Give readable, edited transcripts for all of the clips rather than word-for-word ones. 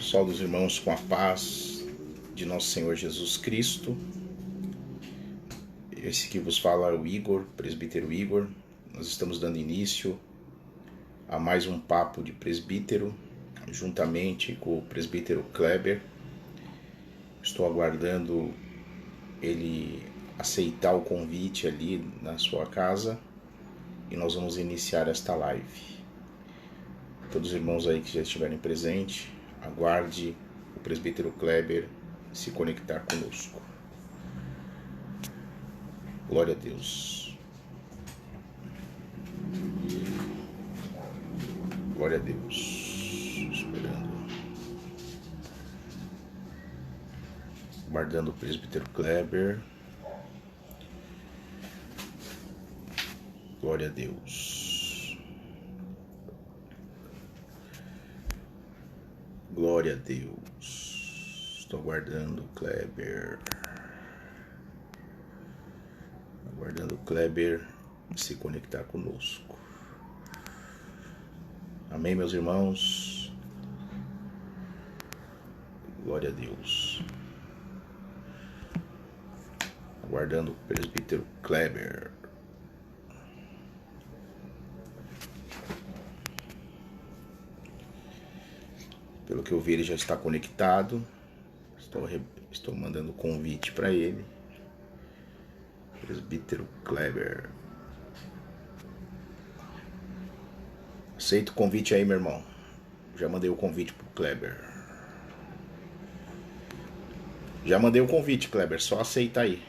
Saúdo os irmãos com a paz de nosso Senhor Jesus Cristo. Esse que vos fala é o Igor, presbítero Igor. Nós estamos dando início a mais um papo de presbítero, juntamente com o presbítero Kleber. Estou aguardando ele aceitar o convite ali na sua casa e nós vamos iniciar esta live. Todos os irmãos aí que já estiverem presentes, aguarde o presbítero Kleber se conectar conosco. Glória a Deus. Glória a Deus. Esperando. Aguardando o presbítero Kleber. Glória a Deus. Glória a Deus. Estou aguardando o Kleber. Aguardando o Kleber se conectar conosco. Amém, meus irmãos? Glória a Deus. Aguardando o presbítero Kleber. Pelo que eu vi, ele já está conectado. Estou mandando convite para ele. Presbítero Kleber. Aceita o convite aí, meu irmão. Já mandei o convite pro Kleber. Já mandei o convite, Kleber. Só aceita aí.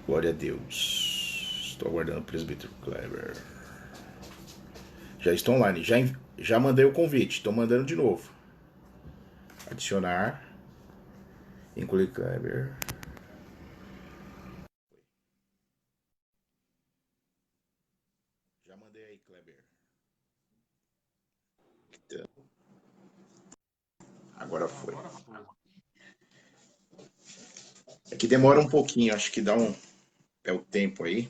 Glória a Deus. Estou aguardando o presbítero Kleber. Já estou online. Já mandei o convite. Estou mandando de novo. Adicionar. Incluir Kleber. Já mandei aí, Kleber. Então, agora foi. É que demora um pouquinho. Acho que dá é o tempo aí.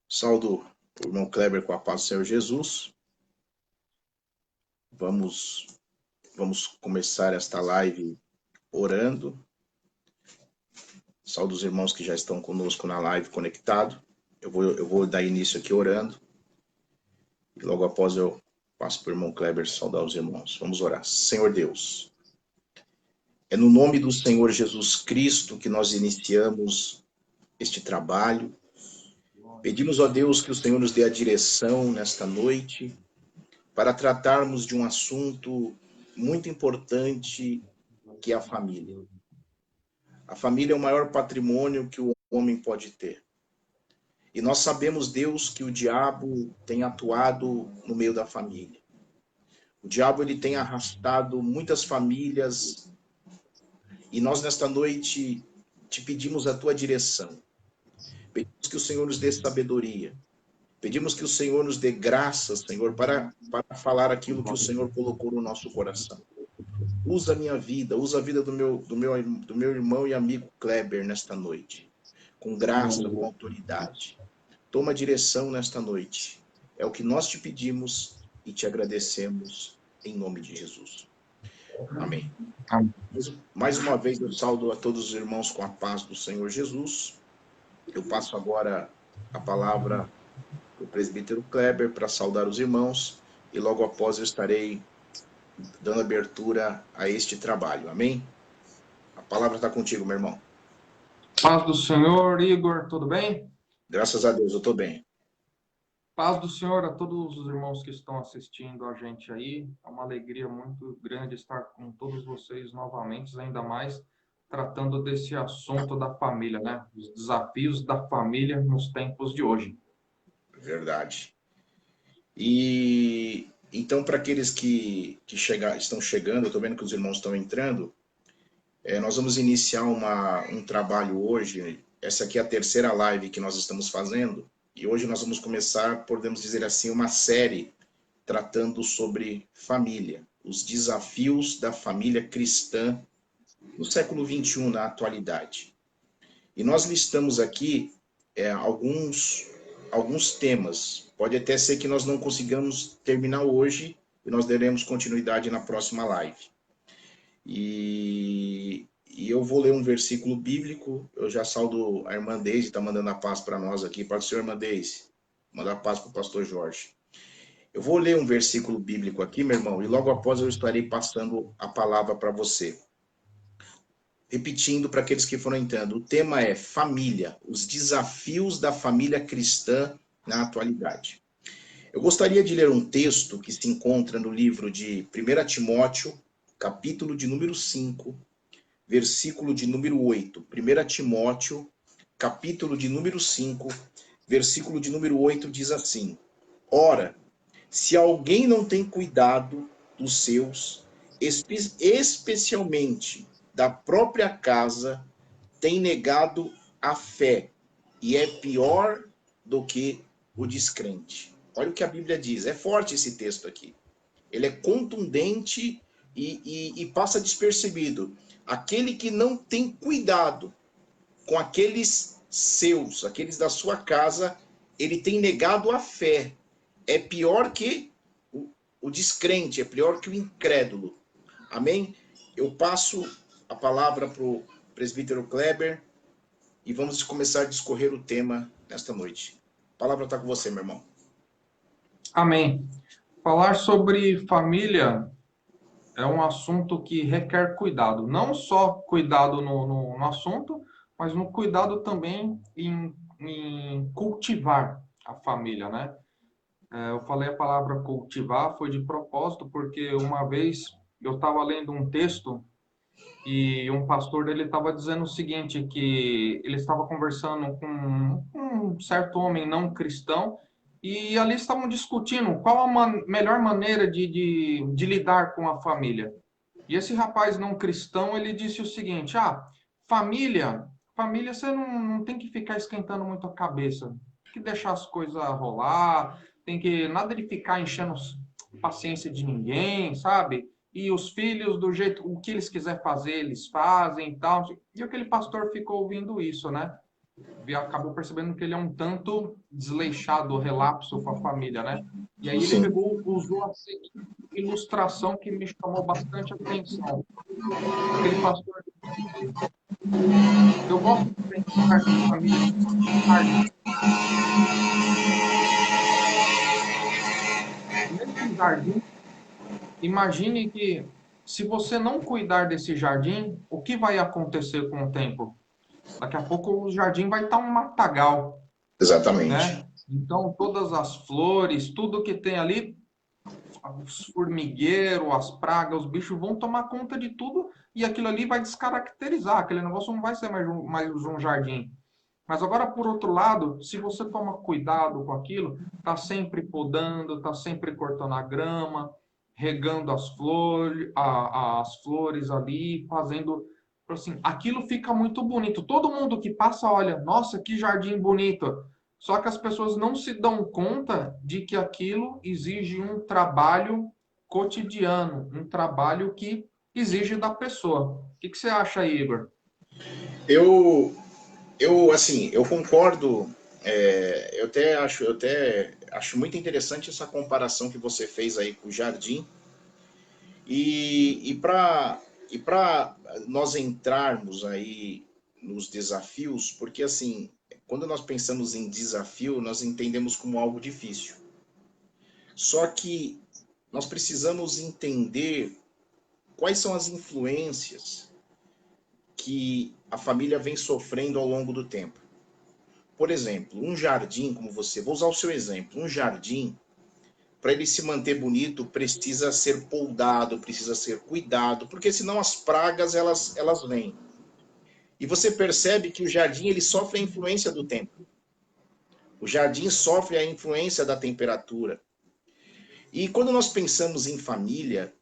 Saúdo o irmão Kleber com a paz do Senhor Jesus. Vamos começar esta live orando. Saúdo os irmãos que já estão conosco na live conectado. Eu vou dar início aqui orando. E logo após eu passo para o irmão Kleber saudar os irmãos. Vamos orar. Senhor Deus, é no nome do Senhor Jesus Cristo que nós iniciamos este trabalho. Pedimos a Deus que o Senhor nos dê a direção nesta noite para tratarmos de um assunto muito importante, que é a família. A família é o maior patrimônio que o homem pode ter. E nós sabemos, Deus, que o diabo tem atuado no meio da família. O diabo ele tem arrastado muitas famílias e nós nesta noite te pedimos a tua direção. Pedimos que o Senhor nos dê sabedoria. Pedimos que o Senhor nos dê graça, Senhor, para falar aquilo que o Senhor colocou no nosso coração. Usa a minha vida, usa a vida do meu irmão e amigo Kleber nesta noite. Com graça, com autoridade. Toma direção nesta noite. É o que nós te pedimos e te agradecemos em nome de Jesus. Amém. Mais uma vez eu saúdo a todos os irmãos com a paz do Senhor Jesus. Eu passo agora a palavra para o presbítero Kleber para saudar os irmãos e logo após eu estarei dando abertura a este trabalho. Amém? A palavra está contigo, meu irmão. Paz do Senhor, Igor, tudo bem? Graças a Deus, eu estou bem. Paz do Senhor a todos os irmãos que estão assistindo a gente aí. É uma alegria muito grande estar com todos vocês novamente, ainda mais tratando desse assunto da família, né? Os desafios da família nos tempos de hoje. Verdade. E então, para aqueles que estão chegando, eu estou vendo que os irmãos estão entrando, nós vamos iniciar um trabalho hoje. Essa aqui é a terceira live que nós estamos fazendo. E hoje nós vamos começar, podemos dizer assim, uma série tratando sobre família, os desafios da família cristã no século XXI, na atualidade. E nós listamos aqui alguns temas Pode até ser que nós não consigamos terminar hoje e nós daremos continuidade na próxima live. E eu vou ler um versículo bíblico. Eu já saldo a irmã Deise, está mandando a paz para nós aqui. Para o senhor, irmã Deise. Manda a paz para o pastor Jorge. Eu vou ler um versículo bíblico aqui, meu irmão, e logo após eu estarei passando a palavra para você. Repetindo para aqueles que foram entrando, o tema é família, os desafios da família cristã na atualidade. Eu gostaria de ler um texto que se encontra no livro de 1 Timóteo, capítulo de número 5, versículo de número 8. 1 Timóteo, capítulo de número 5, versículo de número 8 diz assim: Ora, se alguém não tem cuidado dos seus, especialmente da própria casa, tem negado a fé e é pior do que o descrente. Olha o que a Bíblia diz. É forte esse texto aqui. Ele é contundente e passa despercebido. Aquele que não tem cuidado com aqueles seus, aqueles da sua casa, ele tem negado a fé. É pior que o descrente, é pior que o incrédulo. Amém? Eu passo a palavra para o presbítero Kleber e vamos começar a discorrer o tema nesta noite. A palavra está com você, meu irmão. Amém. Falar sobre família é um assunto que requer cuidado. Não só cuidado no assunto, mas no cuidado também em cultivar a família, né? Eu falei a palavra cultivar, foi de propósito, porque uma vez eu estava lendo um texto e um pastor dele estava dizendo o seguinte, que ele estava conversando com um certo homem não cristão e ali estavam discutindo qual a melhor maneira de lidar com a família. E esse rapaz não cristão, ele disse o seguinte, família você não tem que ficar esquentando muito a cabeça, tem que deixar as coisas rolar, tem que nada de ficar enchendo paciência de ninguém, sabe? E os filhos, do jeito, o que eles quiserem fazer, eles fazem e tal. E aquele pastor ficou ouvindo isso, né? E acabou percebendo que ele é um tanto desleixado, relapso com a família, né? E aí ele pegou, usou a ilustração que me chamou bastante atenção. Aquele pastor disse, eu gosto de pensar que a família é um jardim. Nesse jardim, imagine que se você não cuidar desse jardim, o que vai acontecer com o tempo? Daqui a pouco o jardim vai estar um matagal, Exatamente. né? Então todas as flores, tudo que tem ali, os formigueiros, as pragas, os bichos vão tomar conta de tudo e aquilo ali vai descaracterizar. Aquele negócio não vai ser mais um jardim. Mas agora, por outro lado, se você toma cuidado com aquilo, tá sempre podando, tá sempre cortando a grama, regando as flores ali, fazendo assim, aquilo fica muito bonito. Todo mundo que passa olha, nossa, que jardim bonito. Só que as pessoas não se dão conta de que aquilo exige um trabalho cotidiano, um trabalho que exige da pessoa. O que você acha, Igor? Assim, eu concordo. Eu até acho muito interessante essa comparação que você fez aí com o jardim. E para nós entrarmos aí nos desafios, porque assim, quando nós pensamos em desafio, nós entendemos como algo difícil. Só que nós precisamos entender quais são as influências que a família vem sofrendo ao longo do tempo. Por exemplo, um jardim, vou usar o seu exemplo, um jardim, para ele se manter bonito, precisa ser poldado, precisa ser cuidado, porque senão as pragas elas vêm. E você percebe que o jardim ele sofre a influência do tempo. O jardim sofre a influência da temperatura. E quando nós pensamos em família,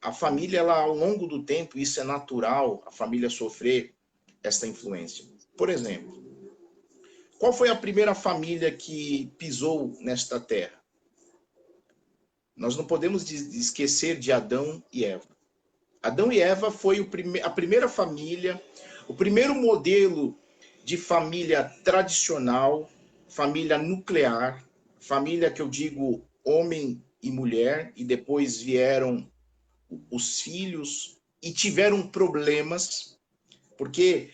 a família, ela, ao longo do tempo, isso é natural, a família sofrer esta influência. Por exemplo, qual foi a primeira família que pisou nesta terra? Nós não podemos esquecer de Adão e Eva. Adão e Eva foi a primeira família, o primeiro modelo de família tradicional, família nuclear, família que eu digo homem e mulher, e depois vieram os filhos e tiveram problemas, porque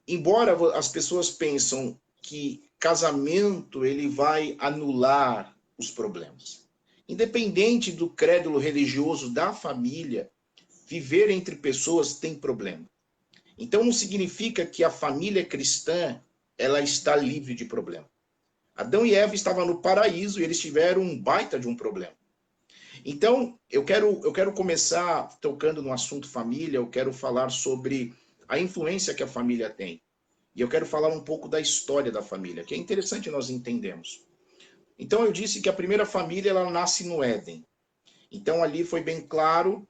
embora as pessoas pensam que casamento ele vai anular os problemas. Independente do crédulo religioso da família, viver entre pessoas tem problema. Então não significa que a família cristã ela está livre de problema. Adão e Eva estavam no paraíso e eles tiveram um baita de um problema. Então, eu quero começar tocando no assunto família, eu quero falar sobre a influência que a família tem. E eu quero falar um pouco da história da família, que é interessante nós entendermos. Então, eu disse que a primeira família ela nasce no Éden. Então, ali foi bem claro,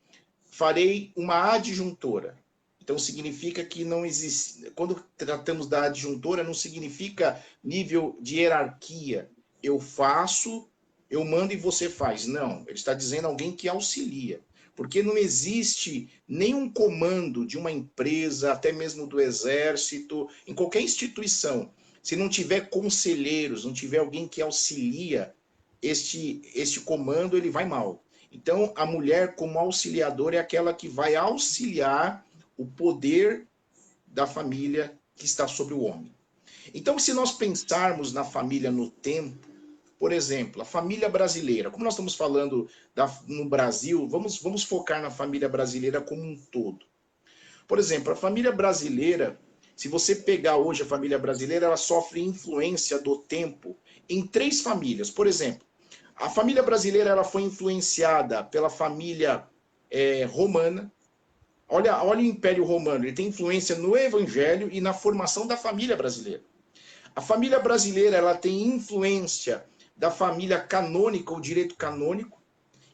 farei uma adjuntora. Então, significa que não existe... Quando tratamos da adjuntora, não significa nível de hierarquia. Eu faço, eu mando e você faz. Não, ele está dizendo alguém que auxilia. Porque não existe nenhum comando de uma empresa, até mesmo do exército, em qualquer instituição, se não tiver conselheiros, não tiver alguém que auxilia este comando, ele vai mal. Então, a mulher como auxiliadora é aquela que vai auxiliar o poder da família que está sobre o homem. Então, se nós pensarmos na família no tempo, por exemplo, a família brasileira, como nós estamos falando no Brasil, vamos focar na família brasileira como um todo. Por exemplo, a família brasileira, se você pegar hoje a família brasileira, ela sofre influência do tempo em 3 famílias. Por exemplo, a família brasileira ela foi influenciada pela família romana. Olha o Império Romano, ele tem influência no Evangelho e na formação da família brasileira. A família brasileira ela tem influência da família canônica, o direito canônico,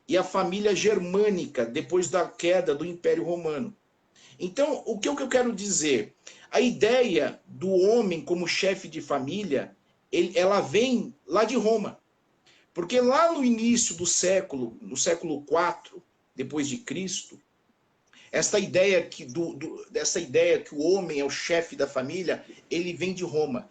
e a família germânica, depois da queda do Império Romano. Então, o que eu quero dizer? A ideia do homem como chefe de família, ela vem lá de Roma. Porque lá no início do século, no século IV, depois de Cristo, essa ideia que o homem é o chefe da família, ele vem de Roma.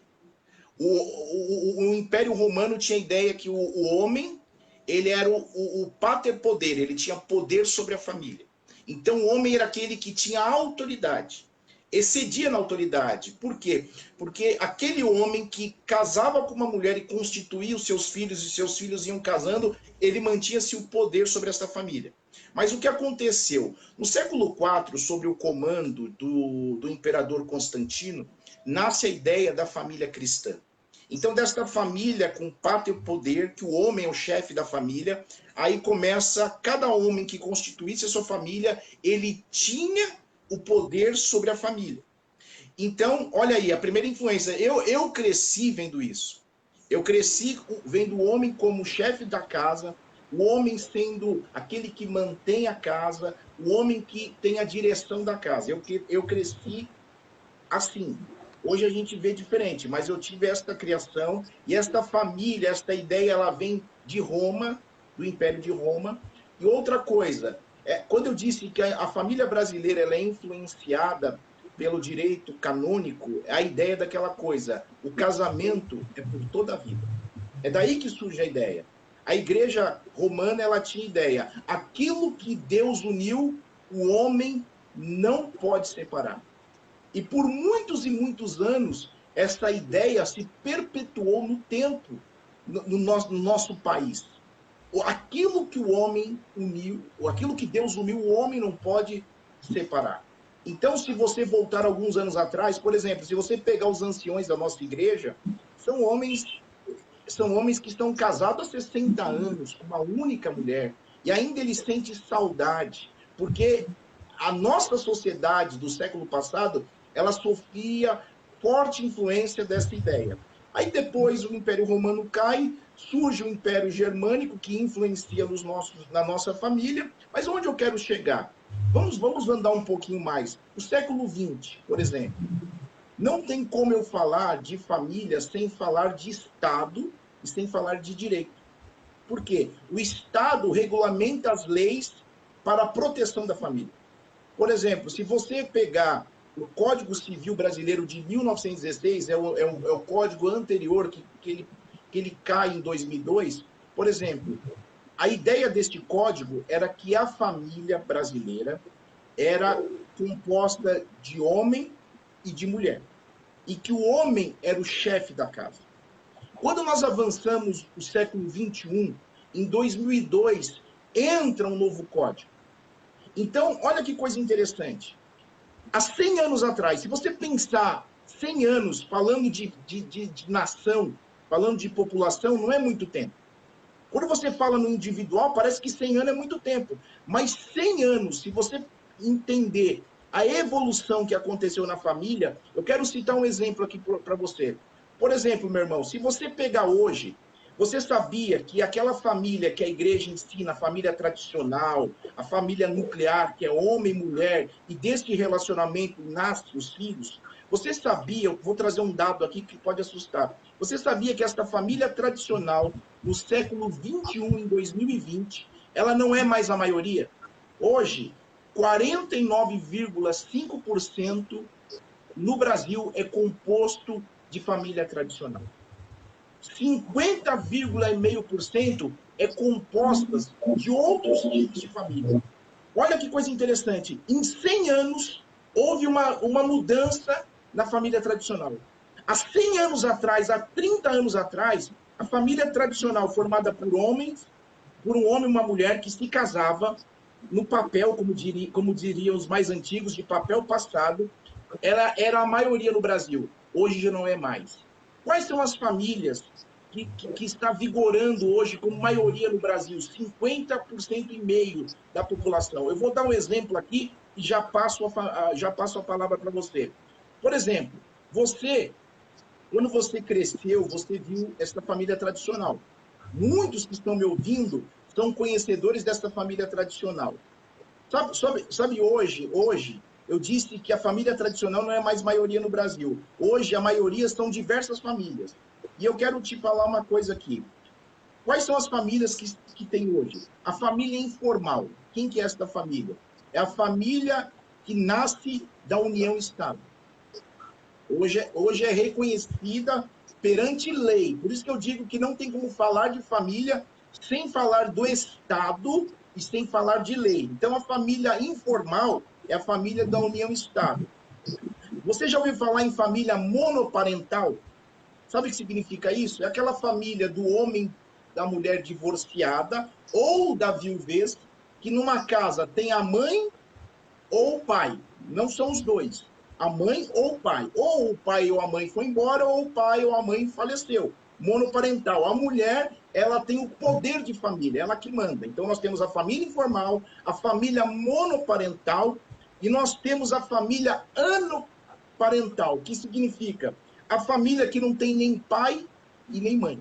O Império Romano tinha a ideia que o homem ele era o pater poder, ele tinha poder sobre a família. Então o homem era aquele que tinha autoridade, excedia na autoridade. Por quê? Porque aquele homem que casava com uma mulher e constituía os seus filhos, e seus filhos iam casando, ele mantinha-se o poder sobre essa família. Mas o que aconteceu? No século IV, sob o comando do imperador Constantino, nasce a ideia da família cristã. Então, desta família com pátrio poder, que o homem é o chefe da família, aí começa, cada homem que constituísse a sua família, ele tinha o poder sobre a família. Então, olha aí, a primeira influência. Eu cresci vendo isso. Eu cresci vendo o homem como chefe da casa, o homem sendo aquele que mantém a casa, o homem que tem a direção da casa. Eu cresci assim. Hoje a gente vê diferente, mas eu tive esta criação e esta família, esta ideia, ela vem de Roma, do Império de Roma. E outra coisa, quando eu disse que a família brasileira ela é influenciada pelo direito canônico, é a ideia daquela coisa, o casamento é por toda a vida. É daí que surge a ideia. A igreja romana ela tinha ideia, aquilo que Deus uniu, o homem não pode separar. E por muitos e muitos anos, essa ideia se perpetuou no tempo, no nosso país. Aquilo que o homem uniu, aquilo que Deus uniu, o homem não pode separar. Então, se você voltar alguns anos atrás, por exemplo, se você pegar os anciões da nossa igreja, são homens que estão casados há 60 anos com uma única mulher, e ainda eles sentem saudade, porque a nossa sociedade do século passado, ela sofria forte influência dessa ideia. Aí depois o Império Romano cai, surge o Império Germânico, que influencia na nossa família, mas onde eu quero chegar? Vamos andar um pouquinho mais. O século XX, por exemplo, não tem como eu falar de família sem falar de Estado e sem falar de direito. Por quê? O Estado regulamenta as leis para a proteção da família. Por exemplo, se você pegar o Código Civil Brasileiro de 1916, é o código anterior que que ele cai em 2002, por exemplo, a ideia deste código era que a família brasileira era composta de homem e de mulher, e que o homem era o chefe da casa. Quando nós avançamos o século XXI, em 2002, entra um novo código. Então, olha que coisa interessante. Há 100 anos atrás, se você pensar 100 anos falando de nação, falando de população, não é muito tempo. Quando você fala no individual, parece que 100 anos é muito tempo. Mas 100 anos, se você entender a evolução que aconteceu na família, eu quero citar um exemplo aqui para você. Por exemplo, meu irmão, se você pegar hoje, você sabia que aquela família que a igreja ensina, a família tradicional, a família nuclear, que é homem e mulher, e deste relacionamento nascem os filhos, você sabia, eu vou trazer um dado aqui que pode assustar, você sabia que esta família tradicional, no século XXI, em 2020, ela não é mais a maioria? Hoje, 49,5% no Brasil é composto de família tradicional. 50,5% é compostas de outros tipos de família. Olha que coisa interessante. Em 100 anos, houve uma mudança na família tradicional. Há 100 anos atrás, há 30 anos atrás, a família tradicional formada por homens, por um homem e uma mulher que se casava no papel, como diriam os mais antigos, de papel passado, era a maioria no Brasil. Hoje já não é mais. Quais são as famílias que está vigorando hoje como maioria no Brasil? 50,5% da população. Eu vou dar um exemplo aqui e já passo a palavra para você. Por exemplo, quando você cresceu, você viu essa família tradicional. Muitos que estão me ouvindo são conhecedores dessa família tradicional. Sabe hoje, eu disse que a família tradicional não é mais maioria no Brasil. Hoje, a maioria são diversas famílias. E eu quero te falar uma coisa aqui. Quais são as famílias que tem hoje? A família informal. Quem que é esta família? É a família que nasce da união estável. Hoje é reconhecida perante lei. Por isso que eu digo que não tem como falar de família sem falar do Estado e sem falar de lei. Então, a família informal é a família da união estável. Você já ouviu falar em família monoparental? Sabe o que significa isso? É aquela família do homem, da mulher divorciada ou da viuvez, que numa casa tem a mãe ou o pai. Não são os dois. A mãe ou o pai. Ou o pai ou a mãe foi embora, ou o pai ou a mãe faleceu. Monoparental. A mulher, ela tem o poder de família, ela que manda. Então, nós temos a família informal, a família monoparental, e nós temos a família anoparental, que significa a família que não tem nem pai e nem mãe.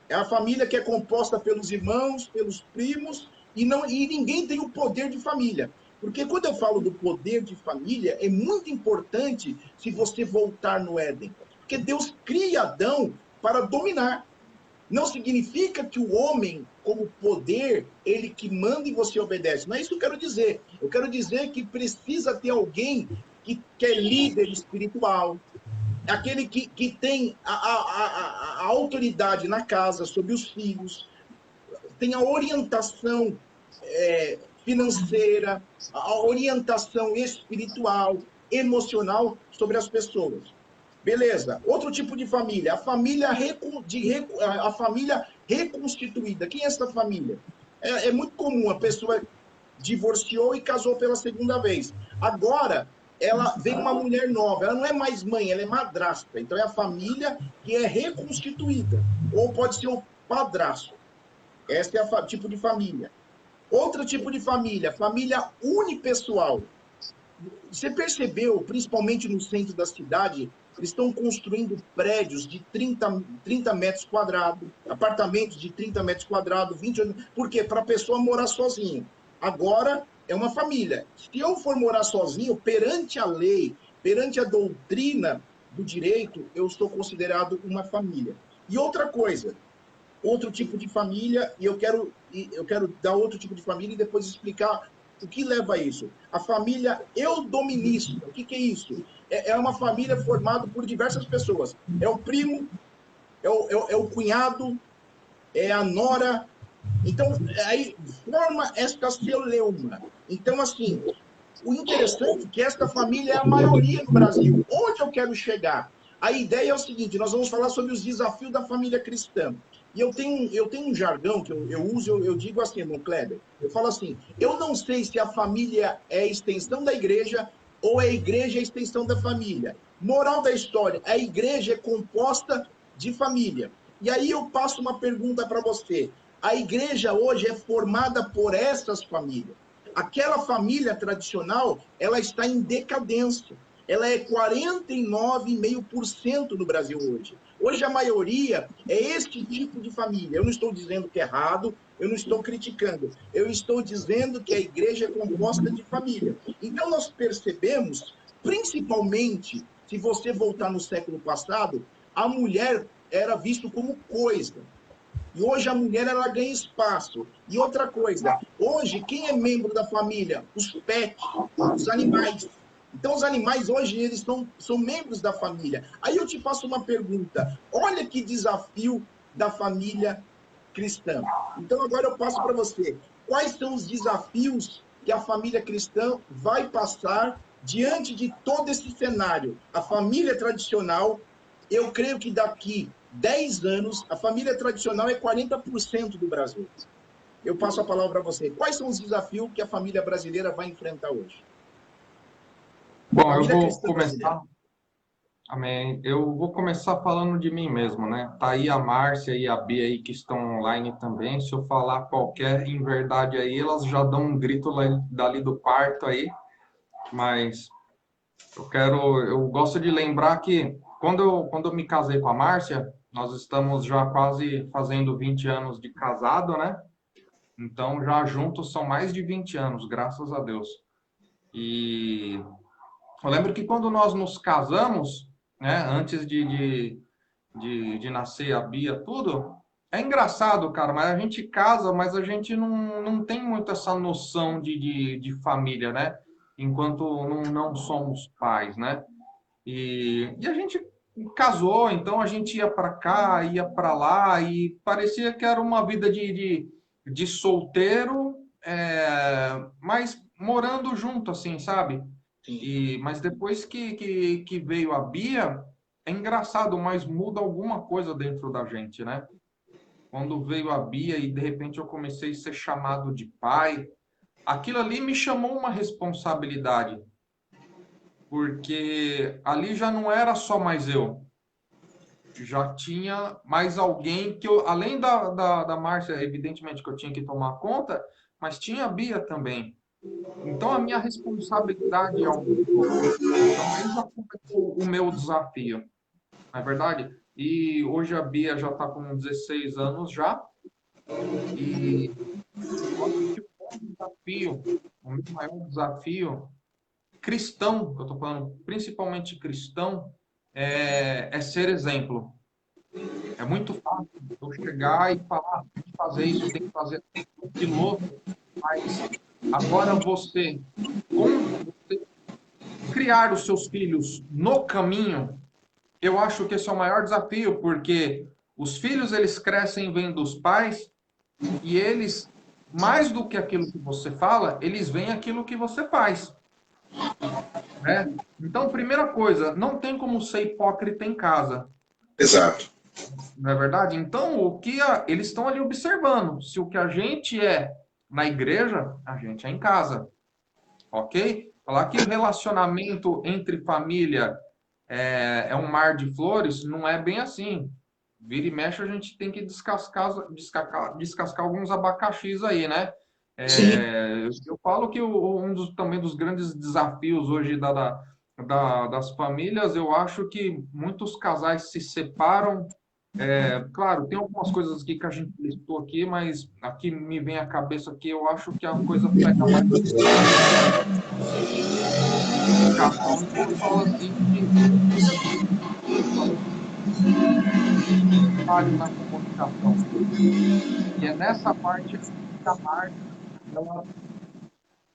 É a família que é composta pelos irmãos, pelos primos, e ninguém tem o poder de família. Porque quando eu falo do poder de família, é muito importante se você voltar no Éden. Porque Deus cria Adão para dominar. Não significa que o homem, como poder, ele que manda e você obedece. Não é isso que eu quero dizer. Eu quero dizer que precisa ter alguém que é líder espiritual, aquele que tem a autoridade na casa sobre os filhos, tem a orientação financeira, a orientação espiritual, emocional sobre as pessoas. Beleza. Outro tipo de família, a família reconstituída. Quem é essa família? É muito comum, a pessoa divorciou e casou pela segunda vez. Agora, ela vem uma mulher nova, ela não é mais mãe, ela é madrasta. Então, é a família que é reconstituída. Ou pode ser o padrasto. Esse é o tipo de família. Outro tipo de família, família unipessoal. Você percebeu, principalmente no centro da cidade, eles estão construindo prédios de 30 metros quadrados, apartamentos de 30 metros quadrados, 20 anos. Por quê? Para a pessoa morar sozinha. Agora é uma família. Se eu for morar sozinho, perante a lei, perante a doutrina do direito, eu sou considerado uma família. E outra coisa, outro tipo de família, e eu quero dar outro tipo de família e depois explicar o que leva a isso. A família eudominista. O que é isso? É uma família formada por diversas pessoas. É o primo, é o cunhado, é a nora. Então, aí forma esta celeuma. Então, assim, o interessante é que esta família é a maioria no Brasil. Onde eu quero chegar? A ideia é o seguinte, nós vamos falar sobre os desafios da família cristã. E eu tenho um jargão que eu uso, eu digo assim, irmão Kleber, eu falo assim, eu não sei se a família é a extensão da igreja ou é a igreja a extensão da família. Moral da história, a igreja é composta de família. E aí eu passo uma pergunta para você. A igreja hoje é formada por essas famílias. Aquela família tradicional, ela está em decadência. Ela é 49,5% no Brasil hoje. Hoje a maioria é este tipo de família. Eu não estou dizendo que é errado, eu não estou criticando. Eu estou dizendo que a igreja é composta de família. Então nós percebemos, principalmente, se você voltar no século passado, a mulher era vista como coisa. E hoje a mulher ela ganha espaço. E outra coisa, hoje quem é membro da família? Os pets, os animais. Então os animais hoje eles são membros da família. Aí eu te faço uma pergunta. Olha que desafio da família cristã. Então agora eu passo para você. Quais são os desafios que a família cristã vai passar diante de todo esse cenário? A família tradicional, eu creio que daqui 10 anos, a família tradicional é 40% do Brasil. Eu passo a palavra para você. Quais são os desafios que a família brasileira vai enfrentar hoje? Bom, eu Família vou cristã brasileira. começar. Amém. Eu vou começar falando de mim mesmo, né? Tá aí a Márcia e a Bia aí que estão online também. Se eu falar qualquer inverdade aí, elas já dão um grito dali do quarto aí. Mas eu gosto de lembrar que quando eu me casei com a Márcia, nós estamos já quase fazendo 20 anos de casado, né? Então já juntos são mais de 20 anos, graças a Deus. E eu lembro que quando nós nos casamos, né, antes de nascer a Bia, tudo, é engraçado, cara, mas a gente casa, mas a gente não tem muito essa noção de família, né? Enquanto não somos pais, né? E a gente casou, então a gente ia para cá, ia para lá, e parecia que era uma vida de solteiro, mas morando junto, assim, sabe? Sim. Mas depois que veio a Bia, é engraçado, mas muda alguma coisa dentro da gente, né? Quando veio a Bia e de repente eu comecei a ser chamado de pai, aquilo ali me chamou uma responsabilidade, porque ali já não era só mais eu, já tinha mais alguém que eu, além da Márcia, evidentemente que eu tinha que tomar conta, mas tinha a Bia também. Então a minha responsabilidade aumentou. Então aí já começou o meu desafio, não é verdade? E hoje a Bia já está com 16 anos já, e eu acho que o meu maior desafio cristão, eu estou falando principalmente cristão, é ser exemplo. É muito fácil eu chegar e falar, tem que fazer isso, tem que fazer aquilo outro, mas agora como você criar os seus filhos no caminho, eu acho que esse é o maior desafio, porque os filhos eles crescem vendo os pais e eles, mais do que aquilo que você fala, eles veem aquilo que você faz, né? Então, primeira coisa, não tem como ser hipócrita em casa. Exato. Não é verdade? Então, eles estão ali observando se o que a gente é na igreja, a gente é em casa, ok? Falar que o relacionamento entre família é um mar de flores, não é bem assim. Vira e mexe, a gente tem que descascar alguns abacaxis aí, né? Sim. Eu falo que também dos grandes desafios hoje das famílias, eu acho que muitos casais se separam. Claro, tem algumas coisas aqui que a gente listou aqui, mas aqui me vem à cabeça que eu acho que a coisa pega mais comunicação. Então eu falo assim que falho na comunicação. E é nessa parte que a Márcia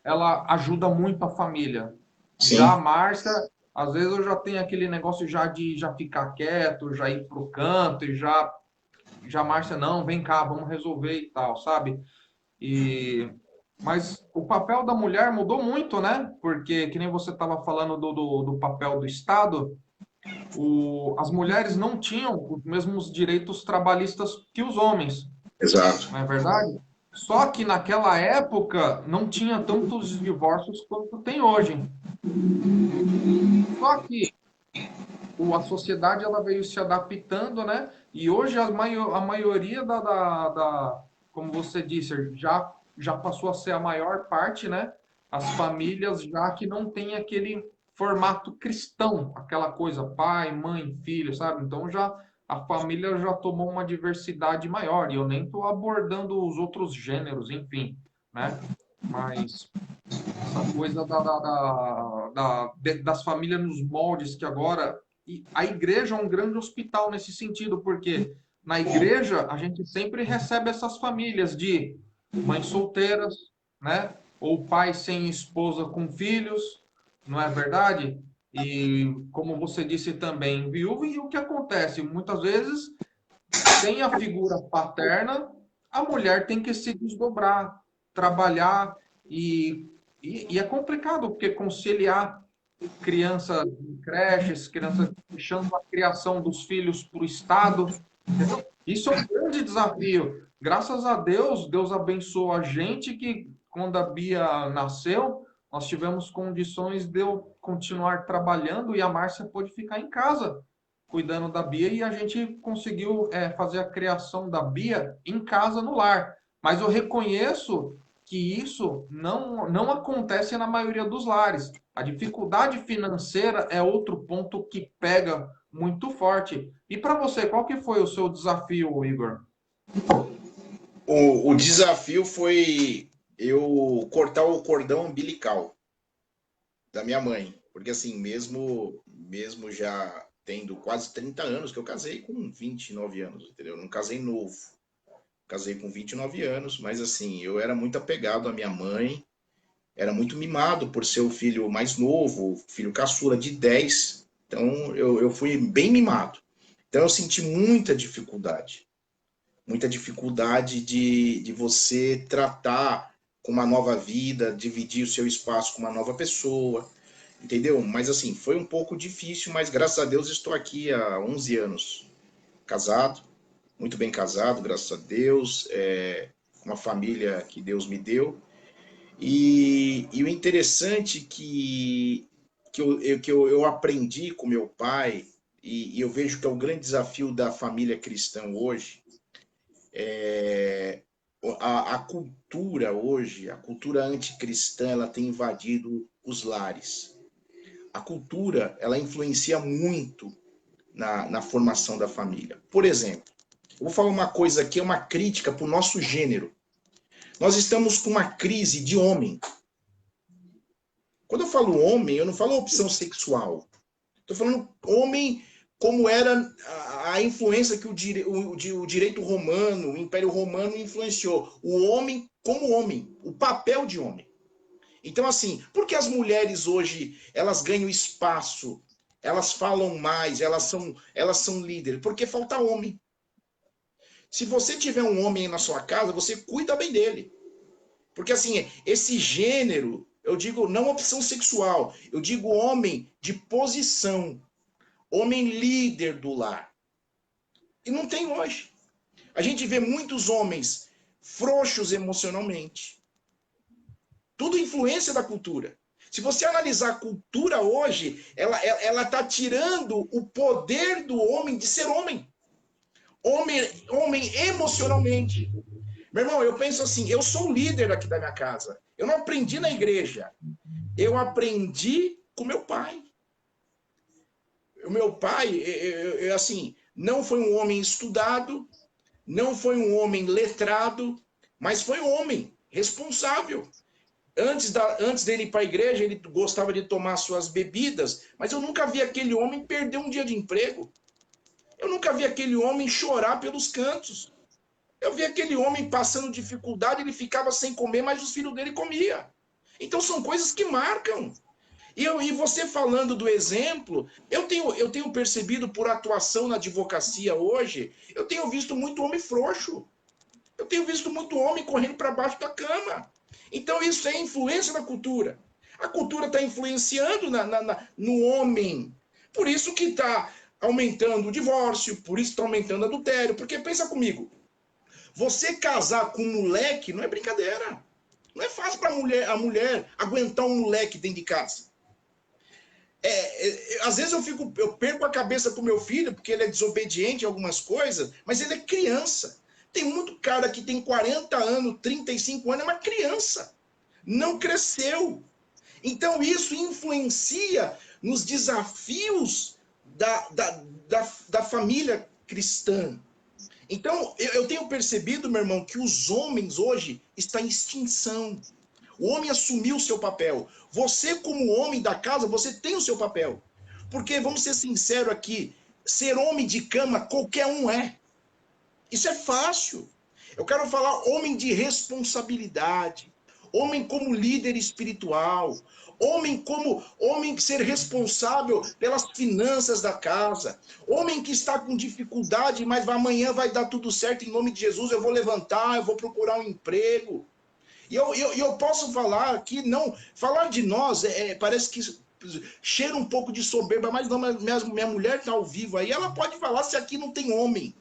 ela ajuda muito a família. Já Sim. a Márcia, às vezes eu já tenho aquele negócio já de já ficar quieto, já ir pro canto e já Márcia, não, vem cá, vamos resolver e tal, sabe? E mas o papel da mulher mudou muito, né? Porque, que nem você estava falando do papel do Estado, as mulheres não tinham os mesmos direitos trabalhistas que os homens, Exato. não é verdade? Só que naquela época não tinha tantos divórcios quanto tem hoje. Só que a sociedade ela veio se adaptando, né? E hoje a maioria como você disse, já passou a ser a maior parte, né? As famílias já que não tem aquele formato cristão, aquela coisa pai, mãe, filho, sabe? Então já a família já tomou uma diversidade maior. E eu nem estou abordando os outros gêneros, enfim, né? Mas essa coisa das famílias nos moldes que agora. E a igreja é um grande hospital nesse sentido, porque na igreja a gente sempre recebe essas famílias de mães solteiras, né? Ou pais sem esposa com filhos, não é verdade? E como você disse também, viúva, e o que acontece? Muitas vezes, sem a figura paterna, a mulher tem que se desdobrar, trabalhar e é complicado, porque conciliar crianças em creches, crianças deixando a criação dos filhos para o Estado, entendeu? Isso é um grande desafio. Graças a Deus, Deus abençoou a gente que quando a Bia nasceu, nós tivemos condições de eu continuar trabalhando e a Márcia pôde ficar em casa cuidando da Bia e a gente conseguiu fazer a criação da Bia em casa no lar. Mas eu reconheço que isso não acontece na maioria dos lares. A dificuldade financeira é outro ponto que pega muito forte. E para você, qual que foi o seu desafio, Igor? O desafio foi eu cortar o cordão umbilical da minha mãe. Porque assim, mesmo já tendo quase 30 anos, que eu casei com 29 anos, entendeu? Eu não casei novo. Casei com 29 anos, mas assim, eu era muito apegado à minha mãe, era muito mimado por ser o filho mais novo, filho caçula de 10. Então eu fui bem mimado. Então eu senti muita dificuldade de você tratar com uma nova vida, dividir o seu espaço com uma nova pessoa, entendeu? Mas assim, foi um pouco difícil, mas graças a Deus estou aqui há 11 anos casado, muito bem casado, graças a Deus, com uma família que Deus me deu. E o interessante que eu aprendi com meu pai, e eu vejo que é o grande desafio da família cristã hoje, a cultura hoje, a cultura anticristã, ela tem invadido os lares. A cultura, ela influencia muito na formação da família. Por exemplo, eu vou falar uma coisa aqui, é uma crítica para o nosso gênero. Nós estamos com uma crise de homem. Quando eu falo homem, eu não falo opção sexual. Estou falando homem como era a influência que o direito romano, o Império Romano influenciou. O homem como homem, o papel de homem. Então, assim, por que as mulheres hoje elas ganham espaço, elas falam mais, elas são líderes? Porque falta homem. Se você tiver um homem na sua casa, você cuida bem dele. Porque, assim, esse gênero, eu digo não opção sexual, eu digo homem de posição, homem líder do lar. E não tem hoje. A gente vê muitos homens frouxos emocionalmente. Tudo influência da cultura. Se você analisar a cultura hoje, ela está tirando o poder do homem de ser homem. Homem emocionalmente. Meu irmão, eu penso assim, eu sou o líder aqui da minha casa. Eu não aprendi na igreja. Eu aprendi com meu pai. O meu pai, assim, não foi um homem estudado, não foi um homem letrado, mas foi um homem responsável. Antes dele ir para a igreja, ele gostava de tomar suas bebidas, mas eu nunca vi aquele homem perder um dia de emprego. Eu nunca vi aquele homem chorar pelos cantos. Eu vi aquele homem passando dificuldade, ele ficava sem comer, mas os filhos dele comiam. Então são coisas que marcam. E você falando do exemplo, eu tenho percebido por atuação na advocacia hoje, eu tenho visto muito homem frouxo. Eu tenho visto muito homem correndo para baixo da cama. Então isso é influência da cultura. A cultura está influenciando no homem. Por isso que está aumentando o divórcio, por isso está aumentando o adultério. Porque pensa comigo, você casar com um moleque não é brincadeira. Não é fácil para a mulher aguentar um moleque dentro de casa. Às vezes eu perco a cabeça com meu filho, porque ele é desobediente em algumas coisas, mas ele é criança. Tem muito cara que tem 40 anos, 35 anos, é uma criança. Não cresceu. Então isso influencia nos desafios da família cristã. Então eu tenho percebido, meu irmão, que os homens hoje estão em extinção. O homem assumiu o seu papel. Você, como homem da casa, você tem o seu papel. Porque, vamos ser sinceros aqui, ser homem de cama, qualquer um é. Isso é fácil. Eu quero falar homem de responsabilidade. Homem como líder espiritual. Homem que ser responsável pelas finanças da casa. Homem que está com dificuldade, mas amanhã vai dar tudo certo em nome de Jesus. Eu vou levantar, eu vou procurar um emprego. E eu posso falar aqui, não, falar de nós, parece que cheira um pouco de soberba, mas não, minha mulher está ao vivo aí, ela pode falar se aqui não tem homem.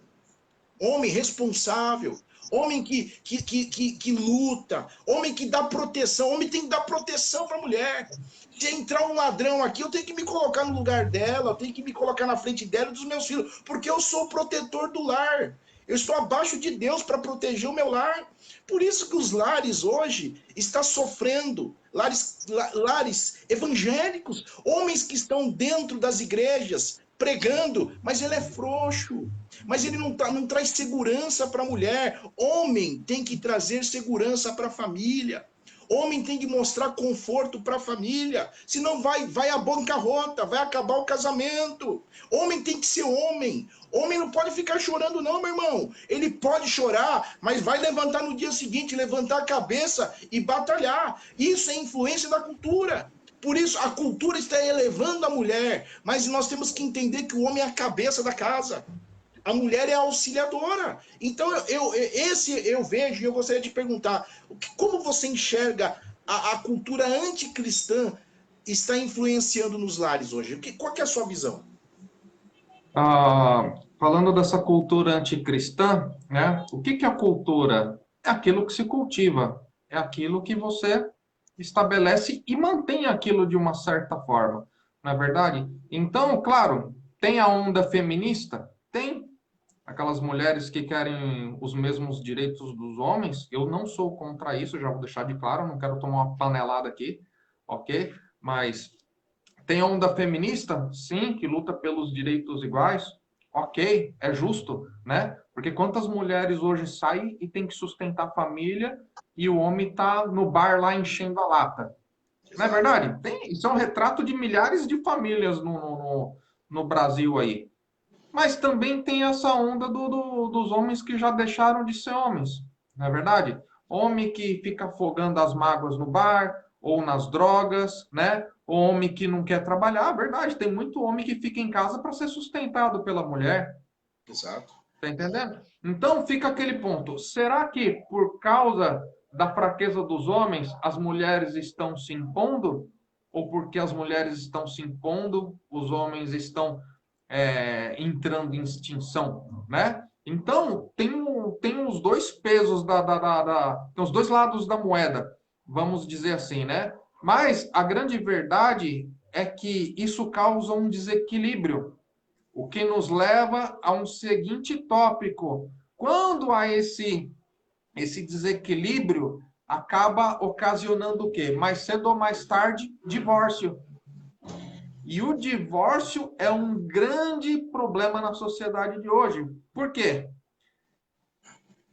Homem responsável, homem que luta, homem que dá proteção, homem tem que dar proteção para a mulher. Se entrar um ladrão aqui, eu tenho que me colocar no lugar dela, eu tenho que me colocar na frente dela e dos meus filhos, porque eu sou o protetor do lar. Eu estou abaixo de Deus para proteger o meu lar. Por isso que os lares hoje estão sofrendo, lares evangélicos, homens que estão dentro das igrejas pregando, mas ele é frouxo, mas ele não traz segurança para a mulher. Homem tem que trazer segurança para a família. Homem tem que mostrar conforto para a família, senão vai à bancarrota, vai acabar o casamento. Homem tem que ser homem. Homem não pode ficar chorando não, meu irmão. Ele pode chorar, mas vai levantar no dia seguinte, levantar a cabeça e batalhar. Isso é influência da cultura. Por isso, a cultura está elevando a mulher, mas nós temos que entender que o homem é a cabeça da casa. A mulher é a auxiliadora. Então, eu vejo e eu gostaria de perguntar, como você enxerga a cultura anticristã está influenciando nos lares hoje? Qual que é a sua visão? Falando dessa cultura anticristã, né? O que é a cultura? É aquilo que se cultiva, é aquilo que você estabelece e mantém aquilo de uma certa forma, não é verdade? Então, claro, tem a onda feminista, tem aquelas mulheres que querem os mesmos direitos dos homens. Eu não sou contra isso, já vou deixar de claro, não quero tomar uma panelada aqui, ok? Mas tem a onda feminista, sim, que luta pelos direitos iguais, ok, é justo, né? Porque quantas mulheres hoje saem e tem que sustentar a família e o homem está no bar lá enchendo a lata? Não é verdade? Isso é um retrato de milhares de famílias no Brasil aí. Mas também tem essa onda dos homens que já deixaram de ser homens, não é verdade? Homem que fica afogando as mágoas no bar ou nas drogas, né? Homem que não quer trabalhar, é verdade. Tem muito homem que fica em casa para ser sustentado pela mulher. Exato. Tá entendendo? Então fica aquele ponto. Será que por causa da fraqueza dos homens, as mulheres estão se impondo? Ou porque as mulheres estão se impondo, os homens estão entrando em extinção, né? Então, tem os dois pesos tem os dois lados da moeda, vamos dizer assim, né? Mas a grande verdade é que isso causa um desequilíbrio, o que nos leva a um seguinte tópico. Quando há esse desequilíbrio, acaba ocasionando o quê? Mais cedo ou mais tarde, divórcio. E o divórcio é um grande problema na sociedade de hoje. Por quê?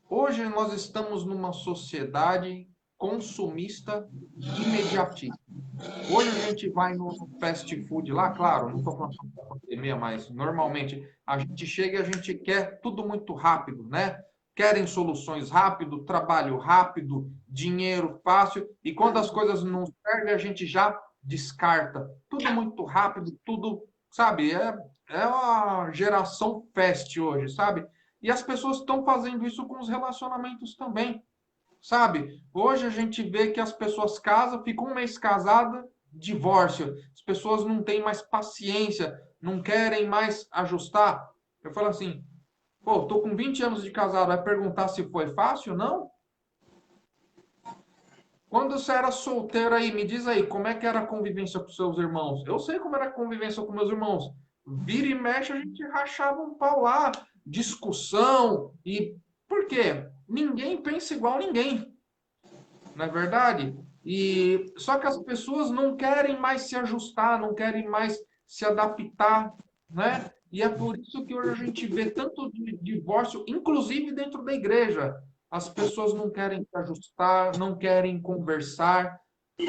Hoje nós estamos numa sociedade consumista imediatista. Hoje a gente vai no fast food lá, claro, não estou falando da pandemia, mas normalmente a gente chega e a gente quer tudo muito rápido, né? Querem soluções rápido, trabalho rápido, dinheiro fácil, e quando as coisas não servem, a gente já descarta. Tudo muito rápido, tudo, sabe? É uma geração fast hoje, sabe? E as pessoas estão fazendo isso com os relacionamentos também, sabe? Hoje a gente vê que as pessoas casam, ficam um mês casada, divórcio. As pessoas não têm mais paciência, não querem mais ajustar. Eu falo assim, pô, tô com 20 anos de casado, vai perguntar se foi fácil? Não. Quando você era solteiro aí, me diz aí, como é que era a convivência com seus irmãos? Eu sei como era a convivência com meus irmãos. Vira e mexe, a gente rachava um pau lá, discussão, e por quê? Ninguém pensa igual a ninguém, não é verdade? E só que as pessoas não querem mais se ajustar, não querem mais se adaptar, né? E é por isso que hoje a gente vê tanto divórcio, inclusive dentro da igreja. As pessoas não querem se ajustar, não querem conversar,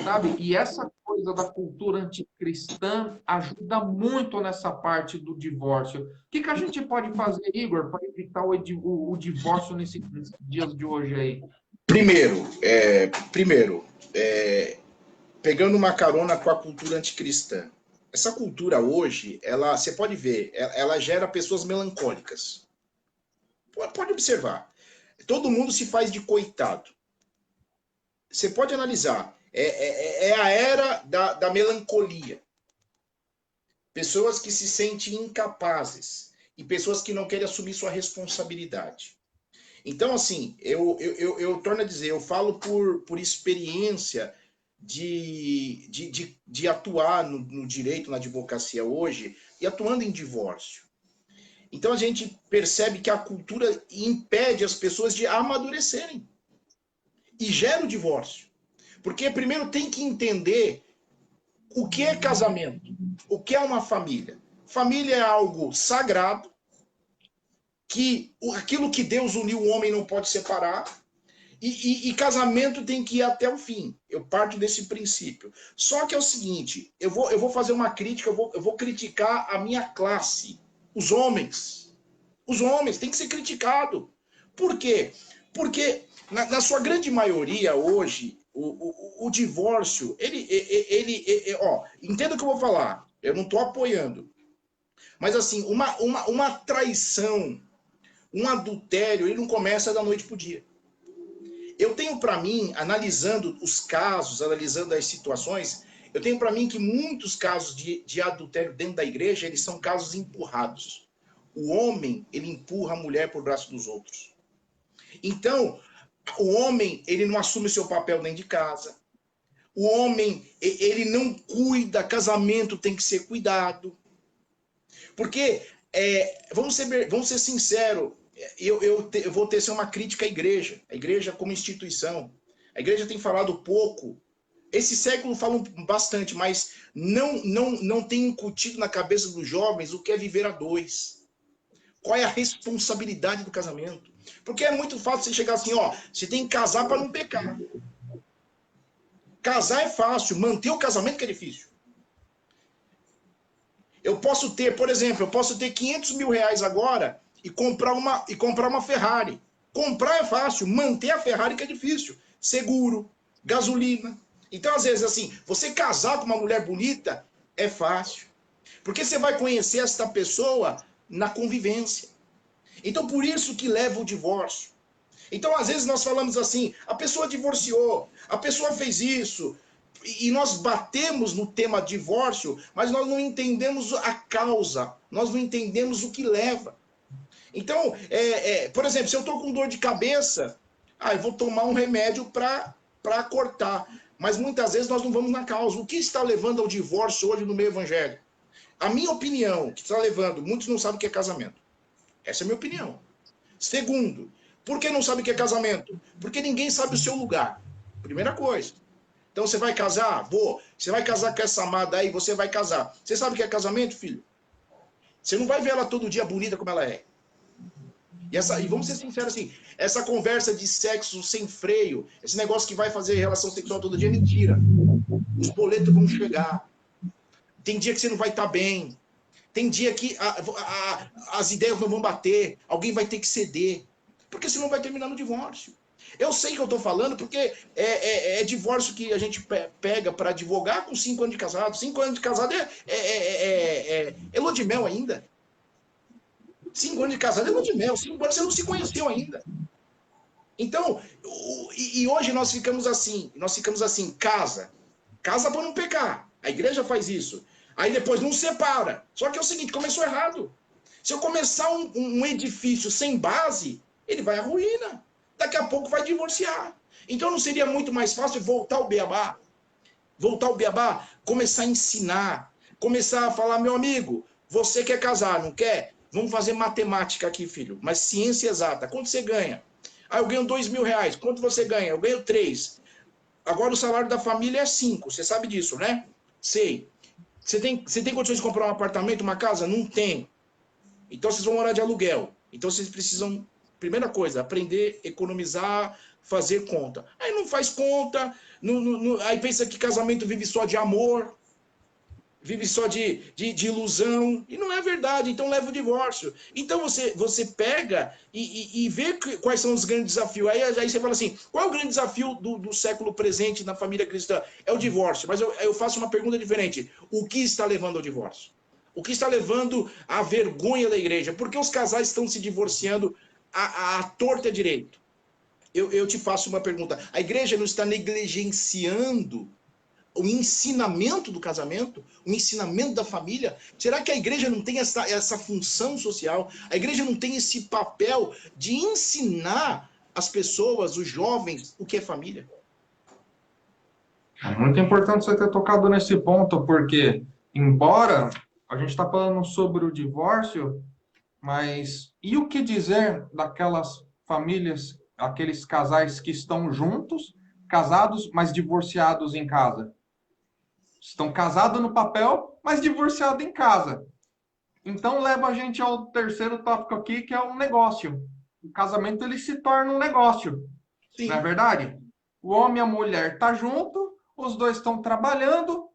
sabe? E essa coisa da cultura anticristã ajuda muito nessa parte do divórcio. O que que a gente pode fazer, Igor, para evitar o divórcio nesses dias de hoje aí? Primeiro, pegando uma carona com a cultura anticristã. Essa cultura hoje, você pode ver, ela gera pessoas melancólicas. Pode observar. Todo mundo se faz de coitado. Você pode analisar. É a era da melancolia. Pessoas que se sentem incapazes e pessoas que não querem assumir sua responsabilidade. Então, assim, eu torno a dizer, eu falo por experiência de atuar no direito, na advocacia hoje, e atuando em divórcio. Então, a gente percebe que a cultura impede as pessoas de amadurecerem e gera o divórcio. Porque primeiro tem que entender o que é casamento, o que é uma família. Família é algo sagrado, que aquilo que Deus uniu, o homem não pode separar, e casamento tem que ir até o fim. Eu parto desse princípio. Só que é o seguinte, eu vou fazer uma crítica, eu vou criticar a minha classe, os homens. Os homens têm que ser criticados. Por quê? Porque, na sua grande maioria, hoje, o divórcio, entenda o que eu vou falar, eu não estou apoiando, mas assim, uma traição, um adultério, ele não começa da noite para o dia. Eu tenho para mim, analisando os casos, analisando as situações, eu tenho para mim que muitos casos de adultério dentro da igreja, eles são casos empurrados. O homem, ele empurra a mulher por braço dos outros. Então, o homem, ele não assume o seu papel dentro de casa. O homem, ele não cuida, casamento tem que ser cuidado. Porque, vamos ser sinceros, eu vou tecer uma crítica à igreja. A igreja como instituição. A igreja tem falado pouco. Esse século falam bastante, mas não tem incutido na cabeça dos jovens o que é viver a dois. Qual é a responsabilidade do casamento? Porque é muito fácil você chegar assim, ó, você tem que casar para não pecar. Casar é fácil, manter o casamento que é difícil. Eu posso ter, por exemplo, eu posso ter 500 mil reais agora e comprar uma Ferrari. Comprar é fácil, manter a Ferrari que é difícil. Seguro, gasolina. Então, às vezes, assim, você casar com uma mulher bonita é fácil. Porque você vai conhecer esta pessoa na convivência. Então, por isso que leva o divórcio. Então, às vezes, nós falamos assim, a pessoa divorciou, a pessoa fez isso, e nós batemos no tema divórcio, mas nós não entendemos a causa, nós não entendemos o que leva. Então, por exemplo, se eu estou com dor de cabeça, eu vou tomar um remédio para cortar. Mas muitas vezes nós não vamos na causa. O que está levando ao divórcio hoje no meio evangélico? A minha opinião, que está levando, muitos não sabem o que é casamento. Essa é a minha opinião. Segundo, por que não sabe o que é casamento? Porque ninguém sabe o seu lugar. Primeira coisa. Então você vai casar? Vou. Você vai casar com essa amada aí, você vai casar. Você sabe o que é casamento, filho? Você não vai ver ela todo dia bonita como ela é. E vamos ser sinceros assim, essa conversa de sexo sem freio, esse negócio que vai fazer relação sexual todo dia é mentira. Os boletos vão chegar. Tem dia que você não vai estar bem. Tem dia que as ideias não vão bater. Alguém vai ter que ceder. Porque senão vai terminar no divórcio. Eu sei que eu estou falando porque é divórcio que a gente pega para advogar com 5 anos de casado. 5 anos de casado é lua de mel ainda. 5 anos de casado é lua de mel. 5 anos você não se conheceu ainda. Então, e hoje nós ficamos assim, casa para não pecar. A igreja faz isso. Aí depois não separa. Só que é o seguinte, começou errado. Se eu começar um edifício sem base, ele vai à ruína. Daqui a pouco vai divorciar. Então não seria muito mais fácil voltar ao beabá? Voltar ao beabá, começar a ensinar, começar a falar, meu amigo, você quer casar, não quer? Vamos fazer matemática aqui, filho, mas ciência exata. Quanto você ganha? Ah, eu ganho R$2.000. Quanto você ganha? Eu ganho 3. Agora o salário da família é 5. Você sabe disso, né? Sei. Você tem condições de comprar um apartamento, uma casa? Não tem. Então vocês vão morar de aluguel. Então vocês precisam, primeira coisa, aprender a economizar, fazer conta. Aí não faz conta, aí pensa que casamento vive só de amor, vive só de ilusão, e não é verdade, então leva o divórcio. Então você pega e vê quais são os grandes desafios. Aí você fala assim, qual é o grande desafio do século presente na família cristã? É o divórcio, mas eu faço uma pergunta diferente. O que está levando ao divórcio? O que está levando à vergonha da igreja? Por que os casais estão se divorciando à torta direito? Eu te faço uma pergunta. A igreja não está negligenciando o ensinamento do casamento, o ensinamento da família? Será que a igreja não tem essa função social? A igreja não tem esse papel de ensinar as pessoas, os jovens, o que é família? É muito importante você ter tocado nesse ponto, porque, embora a gente está falando sobre o divórcio, mas e o que dizer daquelas famílias, aqueles casais que estão juntos, casados, mas divorciados em casa? Estão casados no papel, mas divorciados em casa. Então leva a gente ao terceiro tópico aqui, que é o negócio. O casamento ele se torna um negócio. Sim. Não é verdade? O homem e a mulher estão juntos, os dois estão trabalhando,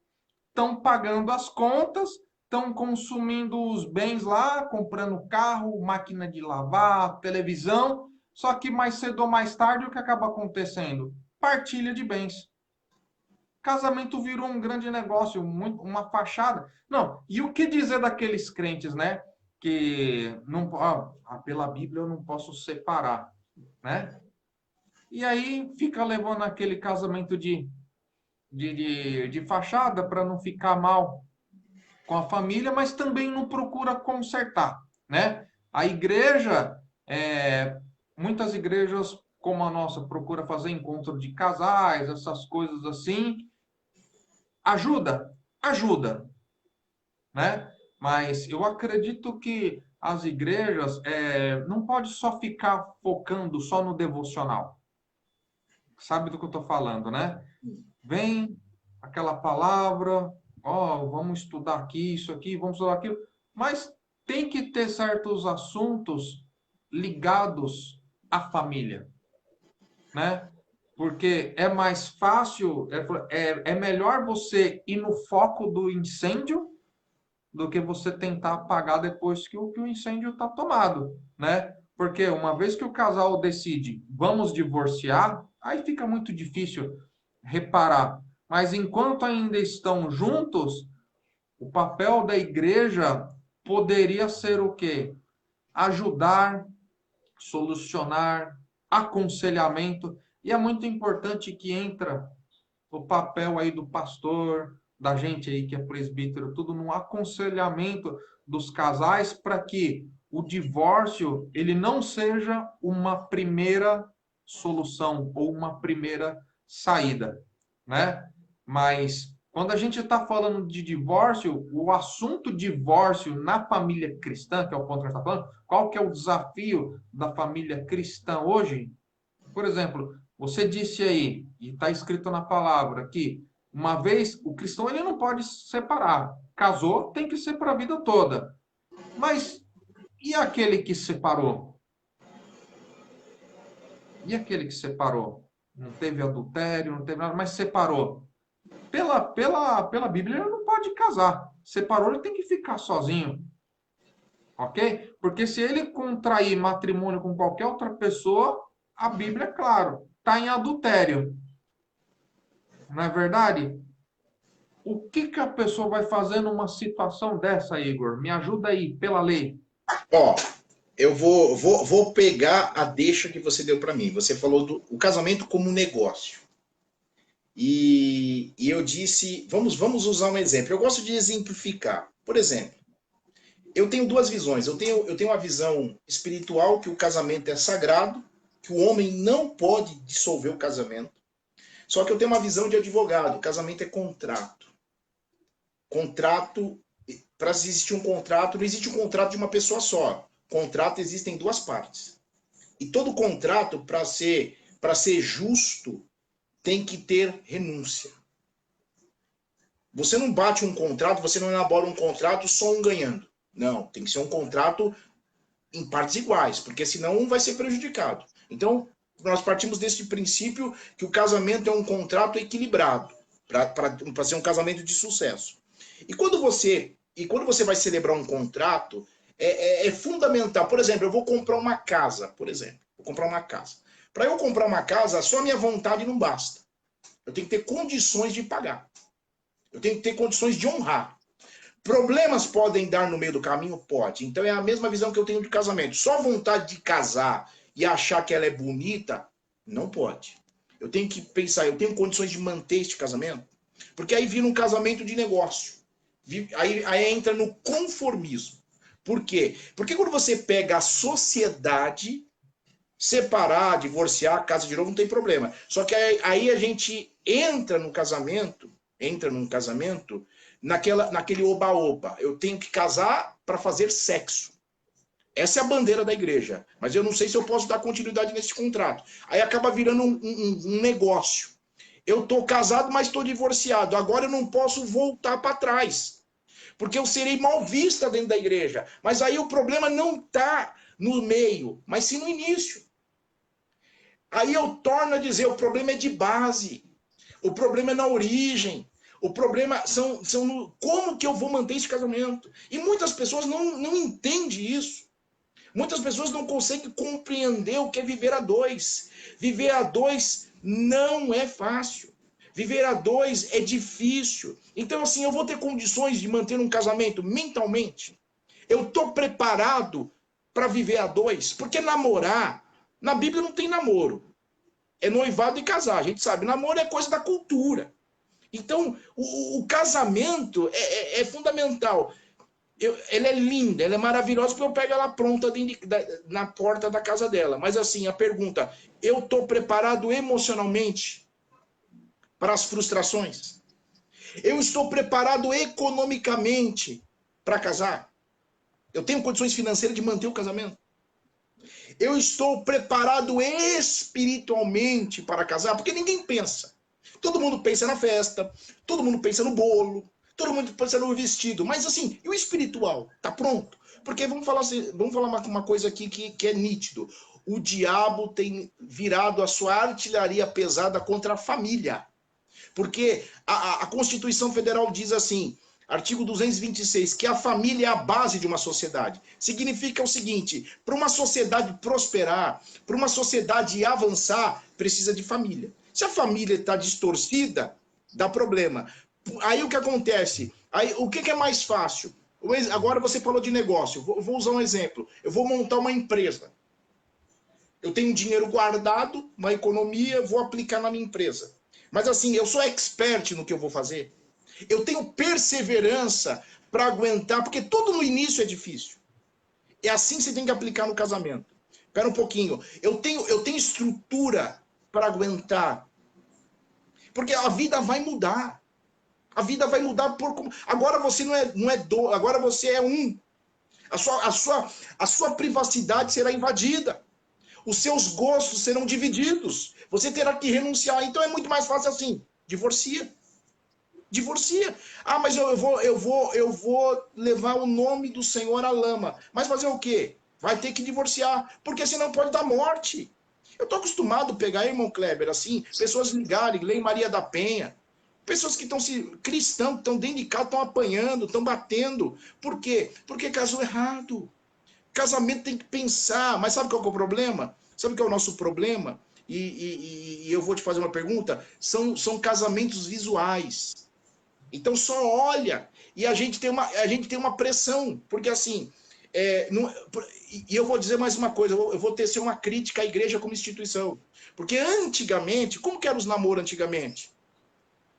estão pagando as contas, estão consumindo os bens lá, comprando carro, máquina de lavar, televisão. Só que mais cedo ou mais tarde, o que acaba acontecendo? Partilha de bens. Casamento virou um grande negócio, uma fachada. Não, e o que dizer daqueles crentes, né? Que não, pela Bíblia eu não posso separar, né? E aí fica levando aquele casamento de fachada para não ficar mal com a família, mas também não procura consertar, né? A igreja, muitas igrejas como a nossa procura fazer encontro de casais, essas coisas assim, ajuda, né? Mas eu acredito que as igrejas não pode só ficar focando só no devocional. Sabe do que eu estou falando, né? Vem aquela palavra, vamos estudar aqui, isso aqui, vamos estudar aquilo, mas tem que ter certos assuntos ligados à família, né? Porque é mais fácil, é melhor você ir no foco do incêndio do que você tentar apagar depois que o incêndio está tomado, né? Porque uma vez que o casal decide, vamos divorciar, aí fica muito difícil reparar. Mas enquanto ainda estão juntos, o papel da igreja poderia ser o quê? Ajudar, solucionar, aconselhamento. E é muito importante que entra o papel aí do pastor, da gente aí que é presbítero, tudo no aconselhamento dos casais para que o divórcio ele não seja uma primeira solução ou uma primeira saída, né? Mas quando a gente está falando de divórcio, o assunto divórcio na família cristã, que é o ponto que a gente está falando, qual que é o desafio da família cristã hoje? Por exemplo, você disse aí, e está escrito na palavra, que uma vez o cristão ele não pode se separar. Casou, tem que ser para a vida toda. Mas e aquele que separou? E aquele que separou? Não teve adultério, não teve nada, mas separou. Pela Bíblia, ele não pode casar. Separou, ele tem que ficar sozinho. Ok? Porque se ele contrair matrimônio com qualquer outra pessoa, a Bíblia, é claro, está em adultério. Não é verdade? O que que a pessoa vai fazer numa situação dessa, Igor? Me ajuda aí, pela lei. Ó, eu vou pegar a deixa que você deu para mim. Você falou do o casamento como um negócio. E eu disse, vamos usar um exemplo. Eu gosto de exemplificar. Por exemplo, eu tenho duas visões. Eu tenho uma visão espiritual, que o casamento é sagrado, que o homem não pode dissolver o casamento. Só que eu tenho uma visão de advogado. O casamento é contrato. Contrato, para existir um contrato, não existe um contrato de uma pessoa só. Contrato existem duas partes. E todo contrato, para ser justo, tem que ter renúncia. Você não bate um contrato, você não elabora um contrato só um ganhando. Não, tem que ser um contrato em partes iguais, porque senão um vai ser prejudicado. Então, nós partimos desse princípio que o casamento é um contrato equilibrado, para ser um casamento de sucesso. E quando você vai celebrar um contrato, é fundamental. Por exemplo, eu vou comprar uma casa, por exemplo. Vou comprar uma casa. Para eu comprar uma casa, só a minha vontade não basta. Eu tenho que ter condições de pagar. Eu tenho que ter condições de honrar. Problemas podem dar no meio do caminho? Pode. Então é a mesma visão que eu tenho de casamento. Só vontade de casar e achar que ela é bonita, não pode. Eu tenho que pensar, eu tenho condições de manter este casamento? Porque aí vira um casamento de negócio. Aí entra no conformismo. Por quê? Porque quando você pega a sociedade, separar, divorciar, casa de novo, não tem problema. Só que aí a gente entra num casamento naquele oba-oba. Eu tenho que casar para fazer sexo. Essa é a bandeira da igreja. Mas eu não sei se eu posso dar continuidade nesse contrato. Aí acaba virando um negócio. Eu estou casado, mas estou divorciado. Agora eu não posso voltar para trás. Porque eu serei mal vista dentro da igreja. Mas aí o problema não está no meio, mas sim no início. Aí eu torno a dizer, o problema é de base. O problema é na origem. O problema são no, como que eu vou manter esse casamento. E muitas pessoas não entendem isso. Muitas pessoas não conseguem compreender o que é viver a dois. Viver a dois não é fácil. Viver a dois é difícil. Então, assim, eu vou ter condições de manter um casamento mentalmente. Eu estou preparado para viver a dois. Porque namorar, na Bíblia não tem namoro. É noivado e casar. A gente sabe, namoro é coisa da cultura. Então, o casamento é fundamental. Ela é linda, ela é maravilhosa, porque eu pego ela pronta na porta da casa dela. Mas assim, a pergunta, eu estou preparado emocionalmente para as frustrações? Eu estou preparado economicamente para casar? Eu tenho condições financeiras de manter o casamento? Eu estou preparado espiritualmente para casar? Porque ninguém pensa. Todo mundo pensa na festa, todo mundo pensa no bolo, todo mundo pensa no vestido. Mas assim, e o espiritual? Tá pronto? Porque vamos falar uma coisa aqui que é nítido. O diabo tem virado a sua artilharia pesada contra a família. Porque a Constituição Federal diz assim, artigo 226, que a família é a base de uma sociedade. Significa o seguinte, para uma sociedade prosperar, para uma sociedade avançar, precisa de família. Se a família está distorcida, dá problema. Aí o que acontece? Aí, o que é mais fácil? Agora você falou de negócio, vou usar um exemplo. Eu vou montar uma empresa. Eu tenho dinheiro guardado, uma economia, vou aplicar na minha empresa. Mas assim, eu sou expert no que eu vou fazer. Eu tenho perseverança para aguentar, porque tudo no início é difícil. É assim que você tem que aplicar no casamento. Espera um pouquinho. Eu tenho estrutura para aguentar. Porque a vida vai mudar. A vida vai mudar agora você não é dois, agora você é um. A sua privacidade será invadida. Os seus gostos serão divididos. Você terá que renunciar. Então é muito mais fácil assim. Divorcia. Divorcia. Ah, mas eu vou levar o nome do Senhor à lama. Mas fazer o quê? Vai ter que divorciar, porque senão pode dar morte. Eu estou acostumado a pegar, irmão Kleber, assim, pessoas ligarem, Lei Maria da Penha, pessoas que estão cristãos, que estão dentro de casa, estão apanhando, estão batendo. Por quê? Porque casou errado. Casamento tem que pensar. Mas sabe qual é o problema? Sabe o que é o nosso problema? E eu vou te fazer uma pergunta. São casamentos visuais. Então só olha. E a gente tem uma pressão. Porque assim, e eu vou dizer mais uma coisa, eu vou tecer uma crítica à igreja como instituição. Porque antigamente, como que eram os namoros antigamente?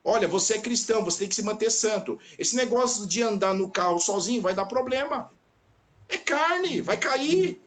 Olha, você é cristão, você tem que se manter santo. Esse negócio de andar no carro sozinho vai dar problema. É carne, vai cair.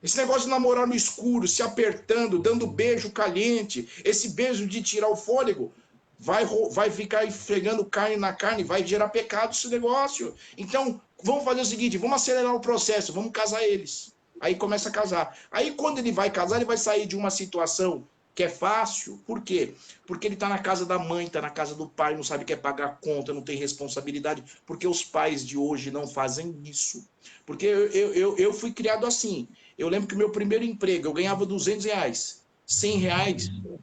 Esse negócio de namorar no escuro, se apertando, dando beijo caliente, esse beijo de tirar o fôlego, vai ficar esfregando carne na carne, vai gerar pecado esse negócio. Então, vamos fazer o seguinte, vamos acelerar o processo, vamos casar eles. Aí começa a casar. Aí quando ele vai casar, ele vai sair de uma situação que é fácil. Por quê? Porque ele está na casa da mãe, está na casa do pai, não sabe que é pagar conta, não tem responsabilidade. Porque os pais de hoje não fazem isso. Porque eu fui criado assim. Eu lembro que o meu primeiro emprego, eu ganhava R$ 200. R$ 100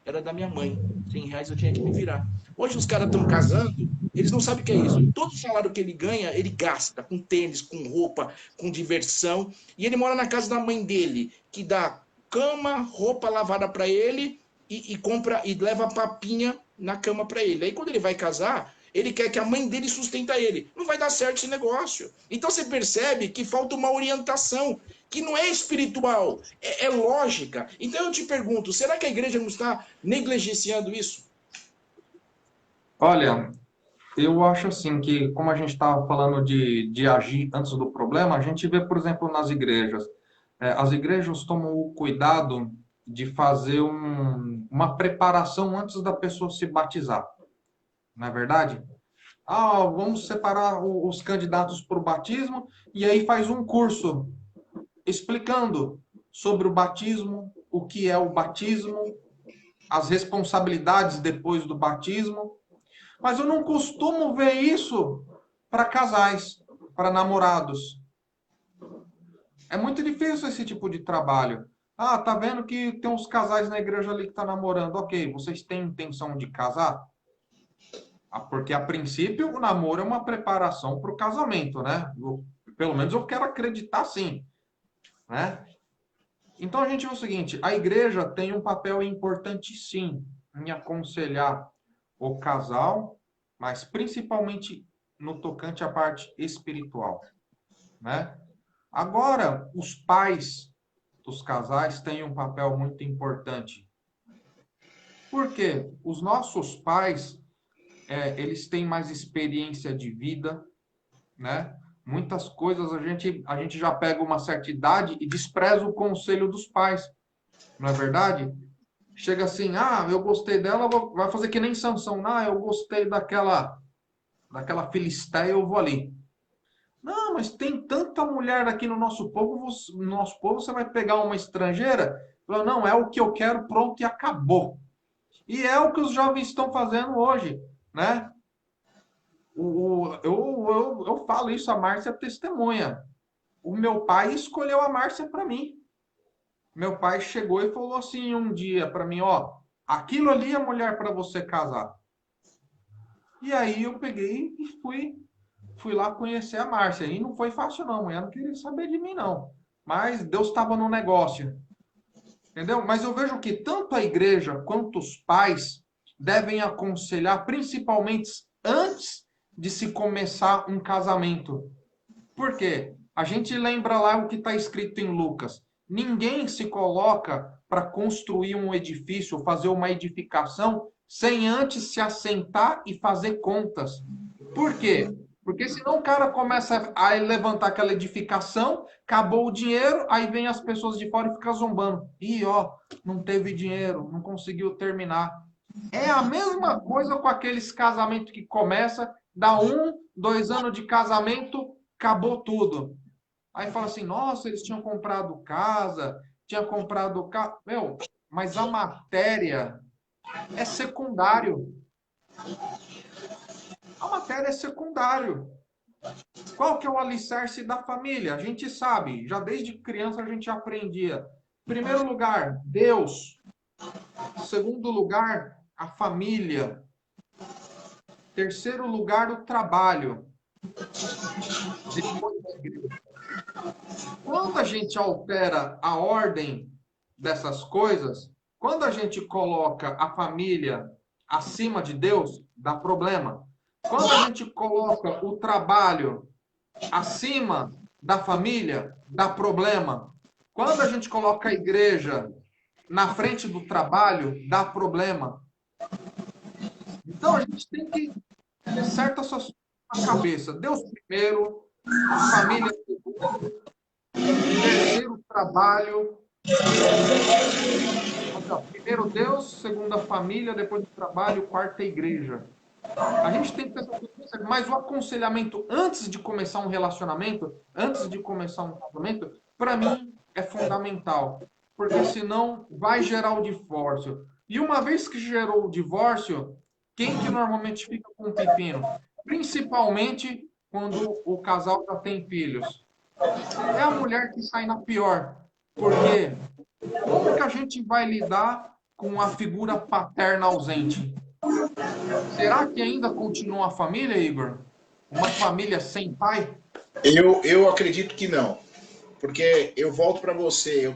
era da minha mãe. R$ 100 eu tinha que me virar. Hoje os caras estão casando, eles não sabem o que é isso. Todo o salário que ele ganha, ele gasta com tênis, com roupa, com diversão. E ele mora na casa da mãe dele, que dá cama, roupa lavada para ele e compra e leva papinha na cama para ele. Aí quando ele vai casar, ele quer que a mãe dele sustenta ele. Não vai dar certo esse negócio. Então você percebe que falta uma orientação, que não é espiritual, é lógica. Então eu te pergunto, será que a igreja não está negligenciando isso? Olha, eu acho assim que, como a gente estava falando de agir antes do problema, a gente vê, por exemplo, nas igrejas. As igrejas tomam o cuidado de fazer uma preparação antes da pessoa se batizar. Não é verdade? Ah, vamos separar os candidatos para o batismo e aí faz um curso explicando sobre o batismo, o que é o batismo, as responsabilidades depois do batismo. Mas eu não costumo ver isso para casais, para namorados. É muito difícil esse tipo de trabalho. Ah, tá vendo que tem uns casais na igreja ali que tá namorando. Ok, vocês têm intenção de casar? Porque a princípio o namoro é uma preparação para o casamento, né? Pelo menos eu quero acreditar sim, né? Então a gente vê o seguinte, a igreja tem um papel importante sim em aconselhar o casal, mas principalmente no tocante à parte espiritual, né? Agora, os pais dos casais têm um papel muito importante. Por quê? Os nossos pais, eles têm mais experiência de vida, né? Muitas coisas a gente já pega uma certa idade e despreza o conselho dos pais, não é verdade? Chega assim, ah, eu gostei dela, vai fazer que nem Sansão, ah, eu gostei daquela filisteia, eu vou ali. Não, mas tem tanta mulher aqui no nosso povo você vai pegar uma estrangeira? Fala, não, é o que eu quero, pronto e acabou. E é o que os jovens estão fazendo hoje, né? Eu falo isso, a Márcia é testemunha. O meu pai escolheu a Márcia para mim. Meu pai chegou e falou assim um dia para mim, ó, aquilo ali é mulher para você casar. E aí eu peguei e fui lá conhecer a Márcia. E não foi fácil não, ela não queria saber de mim não. Mas Deus estava no negócio. Entendeu? Mas eu vejo que tanto a igreja quanto os pais devem aconselhar, principalmente antes de se começar um casamento. Por quê? A gente lembra lá o que está escrito em Lucas. Ninguém se coloca para construir um edifício, fazer uma edificação, sem antes se assentar e fazer contas. Por quê? Porque senão o cara começa a levantar aquela edificação, acabou o dinheiro, aí vem as pessoas de fora e ficam zombando. Ih, ó, não teve dinheiro, não conseguiu terminar. É a mesma coisa com aqueles casamentos que começa, dá 1, 2 anos de casamento, acabou tudo. Aí fala assim, nossa, eles tinham comprado casa, tinham comprado carro. Meu, mas a matéria é secundário. A matéria é secundário. Qual que é o alicerce da família? A gente sabe, já desde criança a gente aprendia. Primeiro lugar, Deus. Segundo lugar, a família. Terceiro lugar, o trabalho. Depois a igreja. Quando a gente altera a ordem dessas coisas, quando a gente coloca a família acima de Deus, dá problema. Quando a gente coloca o trabalho acima da família, dá problema. Quando a gente coloca a igreja na frente do trabalho, dá problema. Então a gente tem que ter certo na cabeça. Deus primeiro, família segundo, terceiro trabalho. Primeiro Deus, segunda família, depois do trabalho, quarta igreja. A gente tem que ter essa consciência, mas o aconselhamento antes de começar um relacionamento, antes de começar um casamento, para mim é fundamental, porque senão vai gerar o divórcio. E uma vez que gerou o divórcio, quem que normalmente fica com o pepino? Principalmente quando o casal já tem filhos. É a mulher que sai na pior. Porque como que a gente vai lidar com a figura paterna ausente? Será que ainda continua a família, Igor? Uma família sem pai? Eu acredito que não. Porque eu volto para você, eu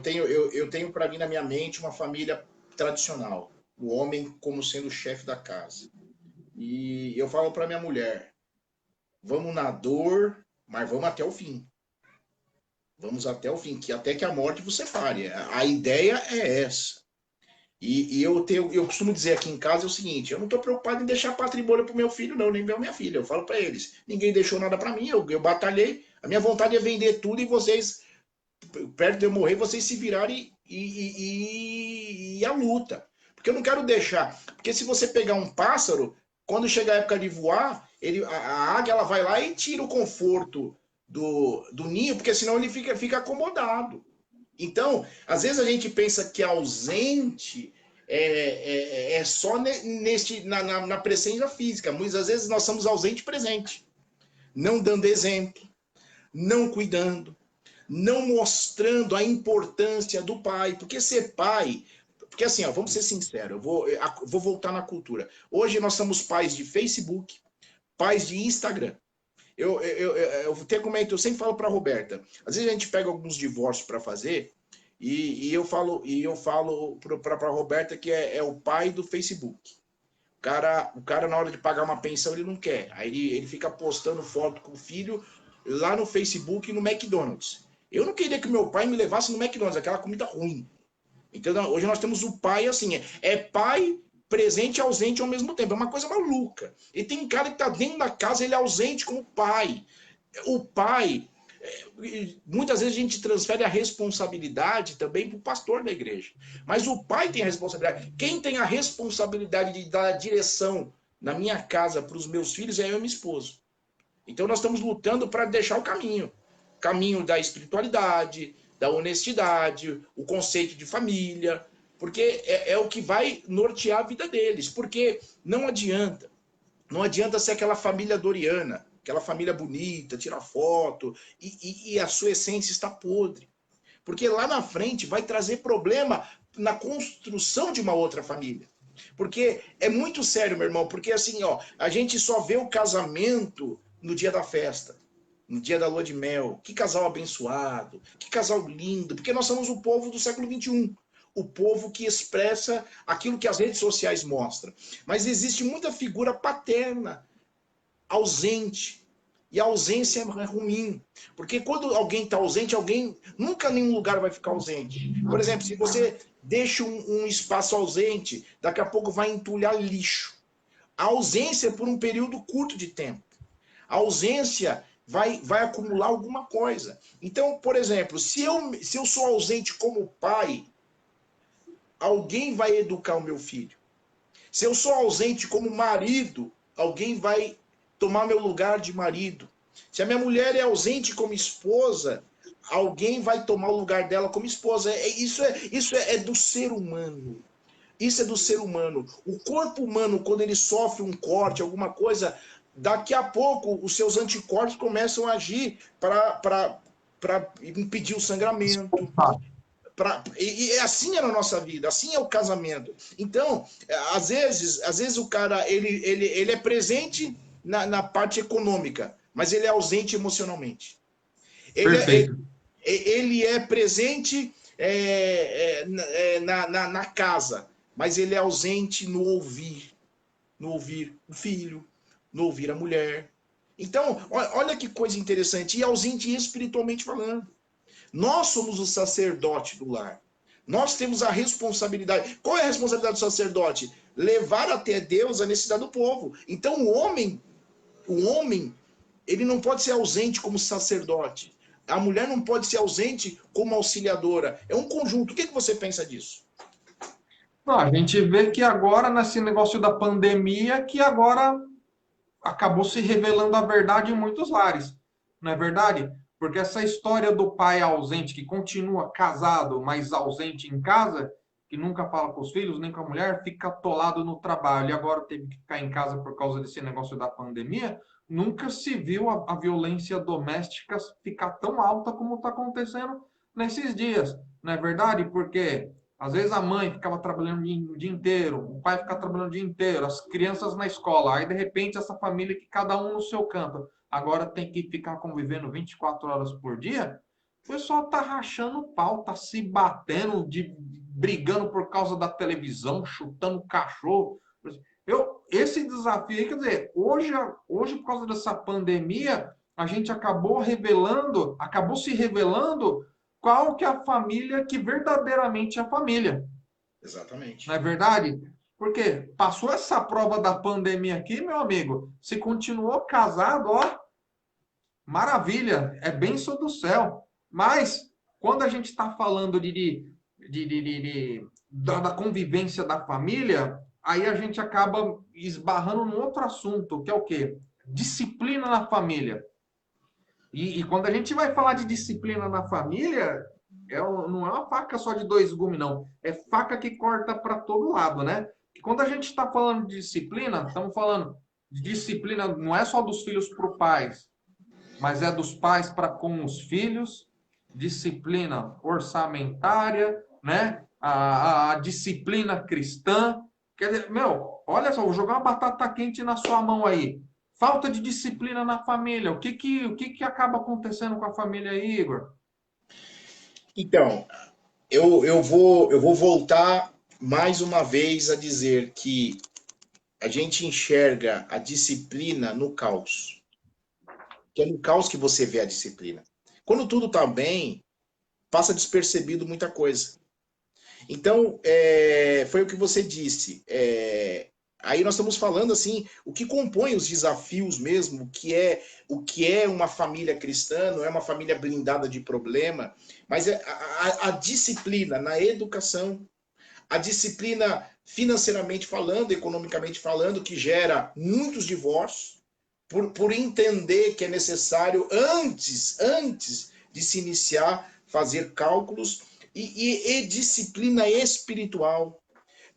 tenho para mim na minha mente uma família tradicional. O homem como sendo o chefe da casa. E eu falo para minha mulher, vamos na dor, mas vamos até o fim. Vamos até o fim, que até que a morte você pare. A ideia é essa. E eu costumo dizer aqui em casa é o seguinte, eu não estou preocupado em deixar patrimônio para o meu filho, não, nem para minha filha. Eu falo para eles, ninguém deixou nada para mim, eu batalhei. A minha vontade é vender tudo e vocês, perto de eu morrer, vocês se virarem e a luta. Porque eu não quero deixar. Porque se você pegar um pássaro, quando chega a época de voar, a águia ela vai lá e tira o conforto do ninho, porque senão ele fica acomodado. Então, às vezes a gente pensa que ausente é só na presença física. Muitas vezes nós somos ausente presente. Não dando exemplo, não cuidando, não mostrando a importância do pai. Porque ser pai... Porque assim, ó, vamos ser sinceros, eu vou voltar na cultura. Hoje nós somos pais de Facebook, pais de Instagram. Eu sempre falo para a Roberta, às vezes a gente pega alguns divórcios para fazer e eu falo para a Roberta que é o pai do Facebook. O cara na hora de pagar uma pensão ele não quer, aí ele fica postando foto com o filho lá no Facebook e no McDonald's. Eu não queria que meu pai me levasse no McDonald's, aquela comida ruim. Então hoje nós temos o pai assim, é pai presente e ausente ao mesmo tempo. É uma coisa maluca. E tem cara que está dentro da casa, ele é ausente como pai. O pai, muitas vezes a gente transfere a responsabilidade também para o pastor da igreja. Mas o pai tem a responsabilidade. Quem tem a responsabilidade de dar a direção na minha casa para os meus filhos é eu e minha esposa. Então nós estamos lutando para deixar o caminho. Caminho da espiritualidade, da honestidade, o conceito de família, porque é o que vai nortear a vida deles. Porque não adianta ser aquela família doriana, aquela família bonita, tirar foto, e a sua essência está podre. Porque lá na frente vai trazer problema na construção de uma outra família. Porque é muito sério, meu irmão, porque assim, ó, a gente só vê o casamento no dia da festa, no dia da lua de mel. Que casal abençoado, que casal lindo, porque nós somos o povo do século XXI. O povo que expressa aquilo que as redes sociais mostram. Mas existe muita figura paterna, ausente. E a ausência é ruim. Porque quando alguém está ausente, alguém nunca em nenhum lugar vai ficar ausente. Por exemplo, se você deixa um espaço ausente, daqui a pouco vai entulhar lixo. A ausência é por um período curto de tempo. A ausência vai acumular alguma coisa. Então, por exemplo, se eu sou ausente como pai, alguém vai educar o meu filho. Se eu sou ausente como marido, alguém vai tomar meu lugar de marido. Se a minha mulher é ausente como esposa, alguém vai tomar o lugar dela como esposa. Isso é do ser humano. Isso é do ser humano. O corpo humano, quando ele sofre um corte, alguma coisa, daqui a pouco os seus anticorpos começam a agir para impedir o sangramento. E assim é na nossa vida, assim é o casamento. Então, às vezes o cara ele é presente na parte econômica, mas ele é ausente emocionalmente. Perfeito. Ele é presente na casa, mas ele é ausente no ouvir o filho, no ouvir a mulher. Então, olha que coisa interessante, e ausente espiritualmente falando. Nós somos o sacerdote do lar. Nós temos a responsabilidade. Qual é a responsabilidade do sacerdote? Levar até Deus a necessidade do povo. Então, o homem, ele não pode ser ausente como sacerdote. A mulher não pode ser ausente como auxiliadora. É um conjunto. O que você pensa disso? Não, a gente vê que agora, nesse negócio da pandemia, que agora acabou se revelando a verdade em muitos lares. Não é verdade? Porque essa história do pai ausente, que continua casado, mas ausente em casa, que nunca fala com os filhos, nem com a mulher, fica atolado no trabalho e agora teve que ficar em casa por causa desse negócio da pandemia, nunca se viu a violência doméstica ficar tão alta como está acontecendo nesses dias. Não é verdade? Porque às vezes a mãe ficava trabalhando o dia inteiro, o pai ficava trabalhando o dia inteiro, as crianças na escola. Aí, de repente, essa família que cada um no seu canto, agora tem que ficar convivendo 24 horas por dia. O pessoal tá rachando pau, tá se batendo, brigando por causa da televisão, chutando cachorro. Esse desafio aí, quer dizer, hoje, por causa dessa pandemia, a gente acabou se revelando qual que é a família que verdadeiramente é a família. Exatamente. Não é verdade? Porque passou essa prova da pandemia aqui, meu amigo, se continuou casado, ó, maravilha, é bênção do céu. Mas, quando a gente está falando da convivência da família, aí a gente acaba esbarrando num outro assunto, que é o quê? Disciplina na família. E quando a gente vai falar de disciplina na família, não é uma faca só de dois gumes, não. É faca que corta para todo lado, né? E quando a gente está falando de disciplina, estamos falando de disciplina não é só dos filhos para os pais, mas é dos pais para com os filhos, disciplina orçamentária, né? A disciplina cristã. Quer dizer, meu, olha só, vou jogar uma batata quente na sua mão aí. Falta de disciplina na família. O que acaba acontecendo com a família aí, Igor? Então, eu vou voltar mais uma vez a dizer que a gente enxerga a disciplina no caos. Que é no caos que você vê a disciplina. Quando tudo está bem, passa despercebido muita coisa. Então, foi o que você disse. Aí nós estamos falando assim, o que compõe os desafios mesmo, o que é uma família cristã, não é uma família blindada de problema, mas é a disciplina na educação, a disciplina financeiramente falando, economicamente falando, que gera muitos divórcios, por entender que é necessário, antes de se iniciar, fazer cálculos, e disciplina espiritual,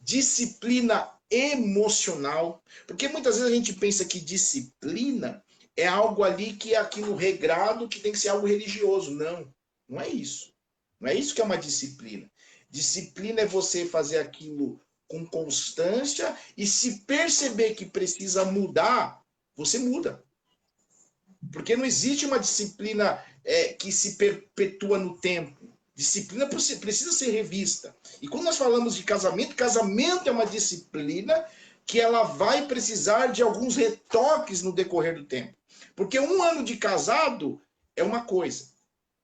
disciplina emocional, porque muitas vezes a gente pensa que disciplina é algo ali que é aqui no regrado, que tem que ser algo religioso. Não, não é isso. Não é isso que é uma disciplina. Disciplina é você fazer aquilo com constância e se perceber que precisa mudar, você muda. Porque não existe uma disciplina que se perpetua no tempo. Disciplina precisa ser revista. E quando nós falamos de casamento, casamento é uma disciplina que ela vai precisar de alguns retoques no decorrer do tempo. Porque 1 ano de casado é uma coisa.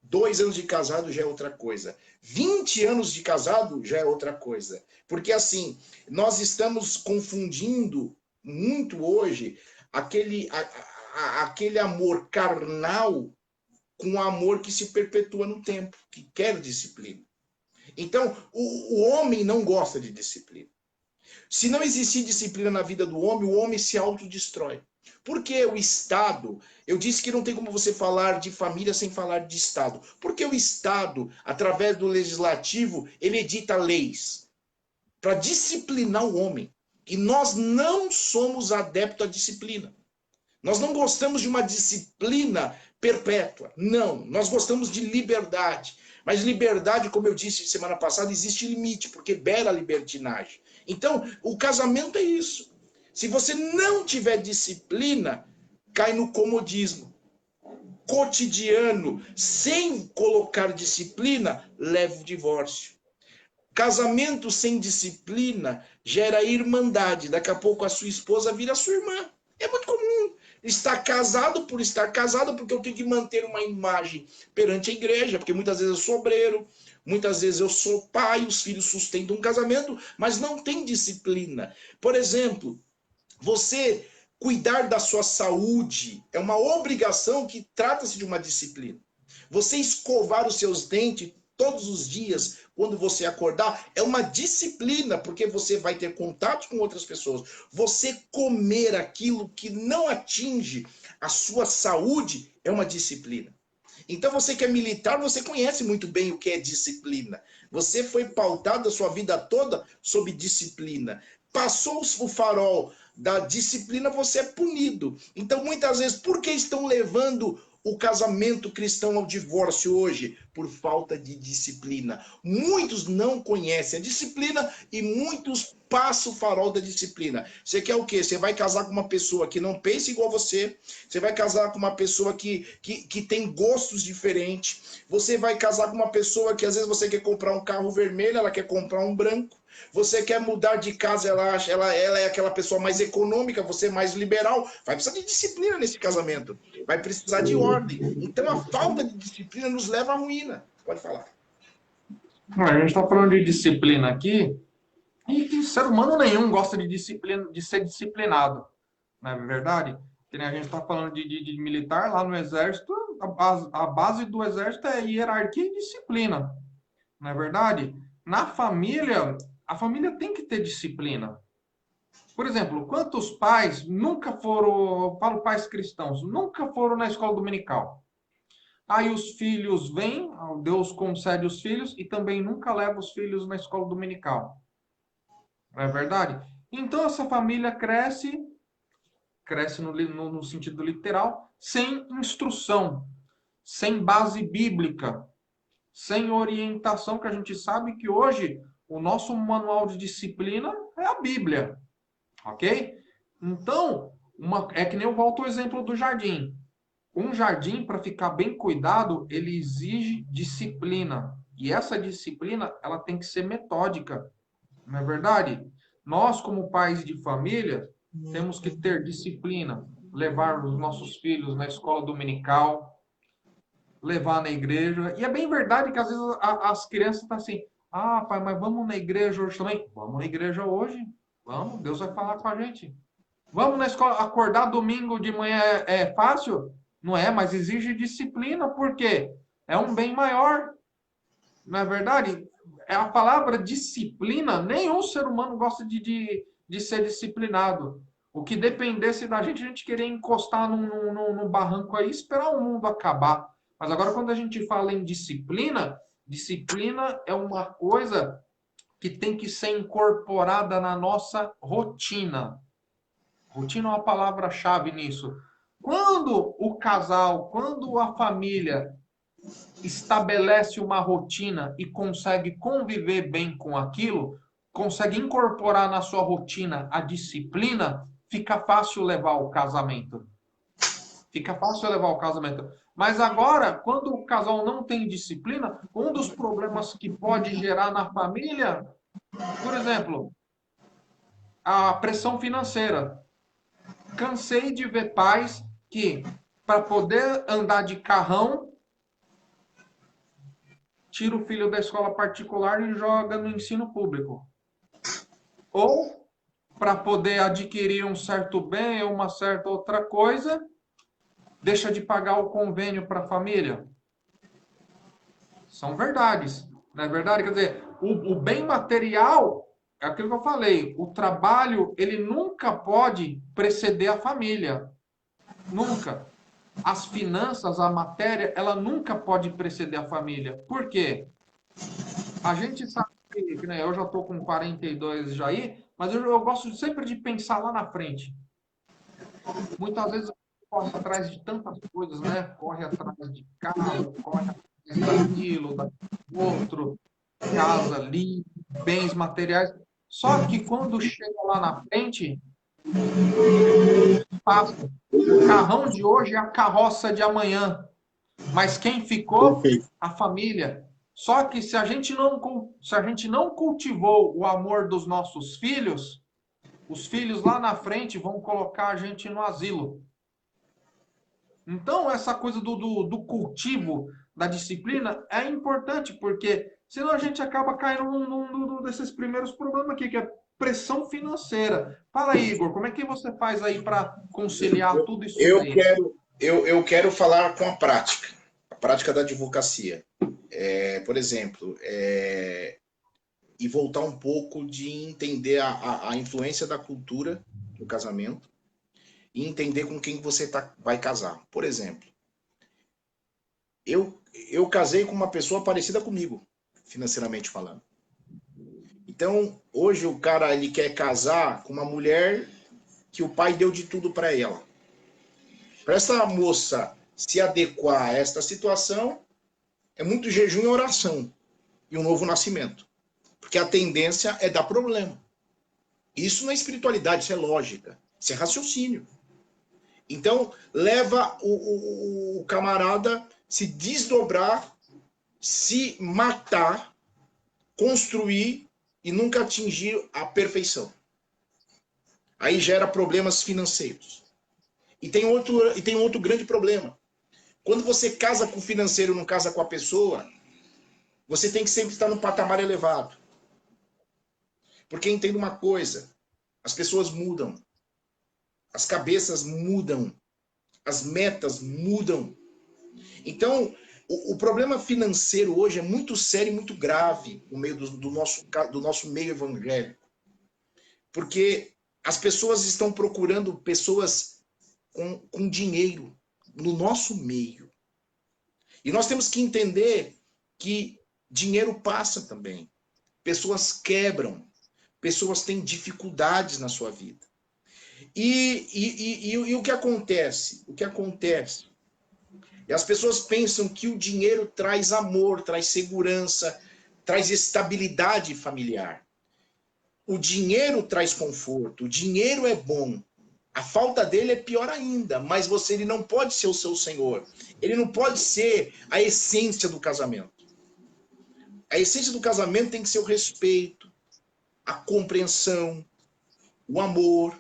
2 anos de casado já é outra coisa. 20 anos de casado já é outra coisa. Porque assim, nós estamos confundindo muito hoje aquele amor carnal com o amor que se perpetua no tempo, que quer disciplina. Então, o homem não gosta de disciplina. Se não existir disciplina na vida do homem, o homem se autodestrói. Porque o Estado, eu disse que não tem como você falar de família sem falar de Estado. Porque o Estado, através do legislativo, ele edita leis para disciplinar o homem. E nós não somos adeptos à disciplina. Nós não gostamos de uma disciplina perpétua. Não, nós gostamos de liberdade. Mas liberdade, como eu disse semana passada, existe limite, porque beira a libertinagem. Então, o casamento é isso. Se você não tiver disciplina, cai no comodismo. cotidiano, sem colocar disciplina, leva o divórcio. Casamento sem disciplina gera irmandade. Daqui a pouco a sua esposa vira sua irmã. É muito comum. Estar casado por estar casado, porque eu tenho que manter uma imagem perante a igreja, porque muitas vezes eu sou obreiro, muitas vezes eu sou pai, os filhos sustentam um casamento, mas não tem disciplina. Por exemplo, você cuidar da sua saúde é uma obrigação que trata-se de uma disciplina. Você escovar os seus dentes todos os dias, quando você acordar, é uma disciplina, porque você vai ter contato com outras pessoas. Você comer aquilo que não atinge a sua saúde é uma disciplina. Então você que é militar, você conhece muito bem o que é disciplina. Você foi pautado a sua vida toda sob disciplina. Passou o farol da disciplina, você é punido. Então muitas vezes, por que estão levando o casamento cristão ao divórcio hoje? Por falta de disciplina. Muitos não conhecem a disciplina e muitos passam o farol da disciplina. Você quer o quê? Você vai casar com uma pessoa que não pensa igual você vai casar com uma pessoa que tem gostos diferentes, você vai casar com uma pessoa que às vezes você quer comprar um carro vermelho, ela quer comprar um branco, você quer mudar de casa, ela é aquela pessoa mais econômica, você é mais liberal, vai precisar de disciplina nesse casamento, vai precisar de ordem. Então a falta de disciplina nos leva à ruína. Pode falar. A gente está falando de disciplina aqui, e que ser humano nenhum gosta de disciplina, de ser disciplinado, não é verdade? Que nem a gente está falando de militar lá no exército, a base do exército é hierarquia e disciplina, não é verdade? Na família, a família tem que ter disciplina. Por exemplo, quantos pais nunca foram, falo pais cristãos, nunca foram na escola dominical? Aí os filhos vêm, Deus concede os filhos e também nunca leva os filhos na escola dominical. Não é verdade? Então essa família cresce no sentido literal, sem instrução, sem base bíblica, sem orientação, que a gente sabe que hoje o nosso manual de disciplina é a Bíblia, ok? Então, é que nem eu volto ao exemplo do jardim. Um jardim, para ficar bem cuidado, ele exige disciplina. E essa disciplina, ela tem que ser metódica, não é verdade? Nós, como pais de família, temos que ter disciplina, levar os nossos filhos na escola dominical, levar na igreja. E é bem verdade que às vezes as crianças estão assim, ah, pai, mas vamos na igreja hoje também? Vamos na igreja hoje. Vamos, Deus vai falar com a gente. Vamos na escola, acordar domingo de manhã é fácil? Não é, mas exige disciplina, porque é um bem maior. Não é verdade? É a palavra disciplina, nenhum ser humano gosta de ser disciplinado. O que dependesse da gente, a gente queria encostar num barranco aí e esperar o mundo acabar. Mas agora, quando a gente fala em disciplina, disciplina é uma coisa que tem que ser incorporada na nossa rotina. Rotina é uma palavra-chave nisso. Quando o casal, quando a família estabelece uma rotina e consegue conviver bem com aquilo, consegue incorporar na sua rotina a disciplina, fica fácil levar o casamento. Fica fácil levar o casamento. Mas agora, quando o casal não tem disciplina, um dos problemas que pode gerar na família, por exemplo, a pressão financeira. Cansei de ver pais que, para poder andar de carrão, tira o filho da escola particular e joga no ensino público. Ou, para poder adquirir um certo bem ou uma certa outra coisa, deixa de pagar o convênio para a família. São verdades. Não é verdade? Quer dizer, o bem material, é aquilo que eu falei, o trabalho, ele nunca pode preceder a família. Nunca. As finanças, a matéria, ela nunca pode preceder a família. Por quê? A gente sabe que né, eu já estou com 42 já aí, mas eu gosto sempre de pensar lá na frente. Muitas vezes eu corro atrás de tantas coisas, né? Corre atrás de carro, corre atrás daquilo, daquilo outro, casa ali, bens materiais. Só que quando chega lá na frente, passa. O carrão de hoje é a carroça de amanhã. Mas quem ficou? Perfeito. A família. Só que se a gente não cultivou o amor dos nossos filhos, os filhos lá na frente vão colocar a gente no asilo. Então, essa coisa do cultivo da disciplina é importante, porque senão a gente acaba caindo num desses primeiros problemas aqui, que é pressão financeira. Fala aí, Igor, como é que você faz aí para conciliar tudo isso Eu daí? quero, eu quero falar com a prática da advocacia. Por exemplo, e voltar um pouco de entender a influência da cultura no casamento e entender com quem você vai casar. Por exemplo, eu casei com uma pessoa parecida comigo, financeiramente falando. Então, hoje o cara ele quer casar com uma mulher que o pai deu de tudo para ela. Para essa moça se adequar a esta situação, é muito jejum e oração e um novo nascimento. Porque a tendência é dar problema. Isso não é espiritualidade, isso é lógica, isso é raciocínio. Então, leva o camarada se desdobrar, se matar, construir e nunca atingir a perfeição. Aí gera problemas financeiros. E tem outro grande problema. Quando você casa com o financeiro e não casa com a pessoa, você tem que sempre estar num patamar elevado. Porque entenda uma coisa, as pessoas mudam, as cabeças mudam, as metas mudam. Então, o problema financeiro hoje é muito sério e muito grave no meio do nosso meio evangélico. Porque as pessoas estão procurando pessoas com dinheiro no nosso meio. E nós temos que entender que dinheiro passa também. Pessoas quebram, pessoas têm dificuldades na sua vida. E o que acontece? O que acontece? E as pessoas pensam que o dinheiro traz amor, traz segurança, traz estabilidade familiar. O dinheiro traz conforto, o dinheiro é bom. A falta dele é pior ainda, mas ele não pode ser o seu senhor. Ele não pode ser a essência do casamento. A essência do casamento tem que ser o respeito, a compreensão, o amor,